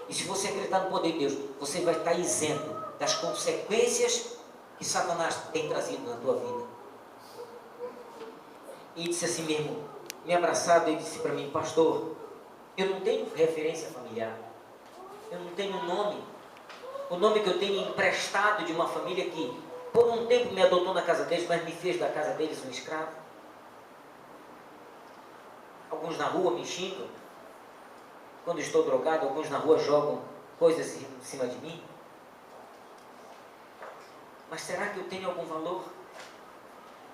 S1: E se você acreditar no poder de Deus, você vai estar isento das consequências que Satanás tem trazido na tua vida. E disse assim mesmo, me abraçado, ele disse para mim: pastor, eu não tenho referência familiar, eu não tenho nome. O nome que eu tenho emprestado de uma família que por um tempo me adotou na casa deles, mas me fez da casa deles um escravo. Alguns na rua me xingam quando estou drogado, alguns na rua jogam coisas em cima de mim. Mas será que eu tenho algum valor?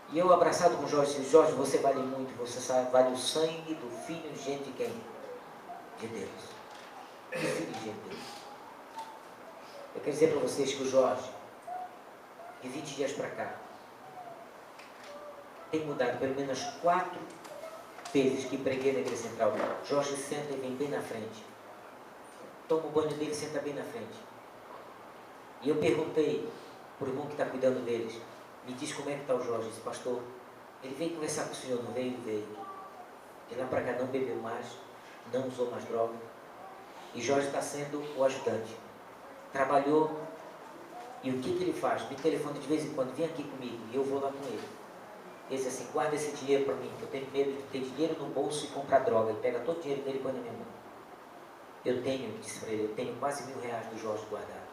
S1: E eu, abraçado com o Jorge, disse: Jorge, você vale muito, você sabe, vale o sangue do filho gente de quem? De Deus. Do filho de Deus. Eu quero dizer para vocês que o Jorge, de 20 dias para cá, tem mudado pelo menos 4 vezes que preguei na igreja central. Jorge senta e vem bem na frente. Toma o banho dele e senta bem na frente. E eu perguntei para o irmão que está cuidando deles: me diz como é que está o Jorge. Disse: pastor, ele veio conversar com o senhor, não veio? Ele veio. De lá para cá não bebeu mais, não usou mais droga. E Jorge está sendo o ajudante. Trabalhou. E o que ele faz? Me telefona de vez em quando: vem aqui comigo. E eu vou lá com ele. Ele diz assim: guarda esse dinheiro para mim, que eu tenho medo de ter dinheiro no bolso e comprar droga. Ele pega todo o dinheiro dele e põe na minha mão. Eu tenho, disse para ele, eu tenho quase R$1.000 do Jorge guardado.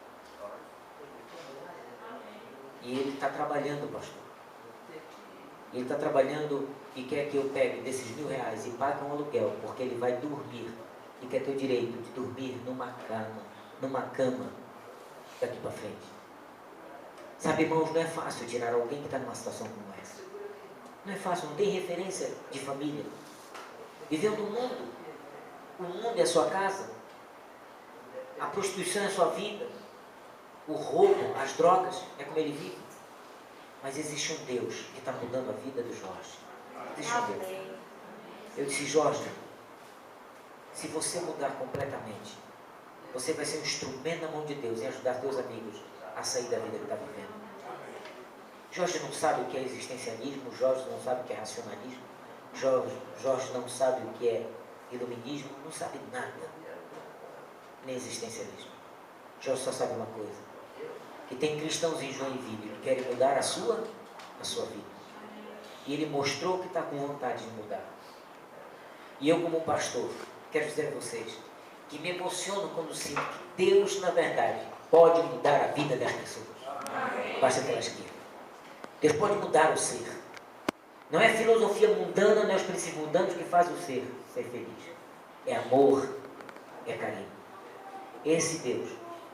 S1: E ele está trabalhando, pastor. Ele está trabalhando e quer que eu pegue desses R$1.000 e pague um aluguel, porque ele vai dormir. E quer ter o direito de dormir numa cama daqui para frente. Sabe, irmãos, não é fácil tirar alguém que está numa situação como essa. Não é fácil, não tem referência de família. Vivendo no mundo. O mundo é a sua casa. A prostituição é a sua vida. O roubo, as drogas, é como ele vive. Mas existe um Deus que está mudando a vida do Jorge. Existe um Deus. Eu disse: Jorge, se você mudar completamente, você vai ser um instrumento na mão de Deus e ajudar teus amigos a sair da vida que está vivendo. Jorge não sabe o que é existencialismo, Jorge não sabe o que é racionalismo, Jorge não sabe o que é iluminismo, não sabe nada, nem existencialismo. Jorge só sabe uma coisa: que tem cristãos em Joinville que querem mudar a sua vida. E ele mostrou que está com vontade de mudar. E eu, como pastor, quero dizer a vocês que me emociono quando sinto que Deus, na verdade, pode mudar a vida das pessoas. Basta que elas queiram. Deus pode mudar o ser. Não é filosofia mundana, não é os princípios mundanos que fazem o ser feliz. É amor, é carinho. Esse Deus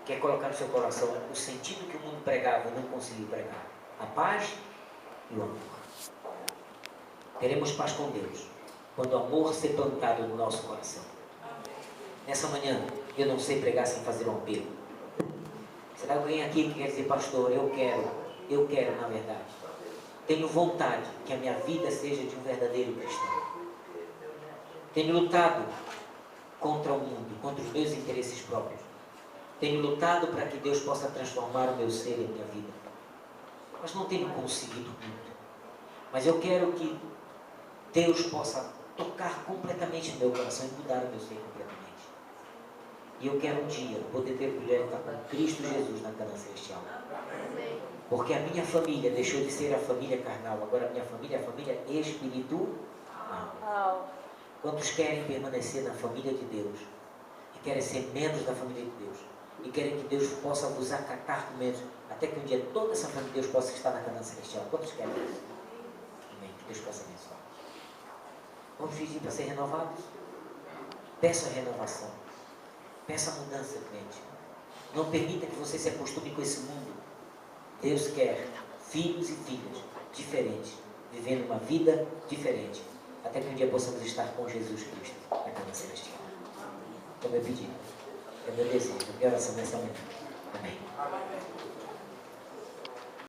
S1: quer colocar no seu coração o sentido que o mundo pregava e não conseguiu pregar: a paz e o amor. Teremos paz com Deus quando o amor ser plantado no nosso coração. Nessa manhã, eu não sei pregar sem fazer um apelo. Será alguém aqui que quer dizer: pastor, eu quero na verdade, tenho vontade que a minha vida seja de um verdadeiro cristão. Tenho lutado contra o mundo, contra os meus interesses próprios. Tenho lutado para que Deus possa transformar o meu ser e a minha vida. Mas não tenho conseguido muito. Mas eu quero que Deus possa tocar completamente no meu coração e mudar o meu ser completamente. E eu quero um dia poder ter o privilégio de estar com Cristo Jesus na cana celestial. Porque a minha família deixou de ser a família carnal. Agora a minha família é a família espiritual. Quantos querem permanecer na família de Deus e querem ser membros da família de Deus e querem que Deus possa vos acatar com membros, até que um dia toda essa família de Deus possa estar na cana celestial? Quantos querem isso? Amém. Que Deus possa abençoar. Vamos pedir para ser renovados? Peça a renovação. Peça mudança, crente. Não permita que você se acostume com esse mundo. Deus quer filhos e filhas diferentes, vivendo uma vida diferente, até que um dia possamos estar com Jesus Cristo na casa celestial. É o meu pedido, é o meu desejo, é a minha oração nessa manhã. Amém.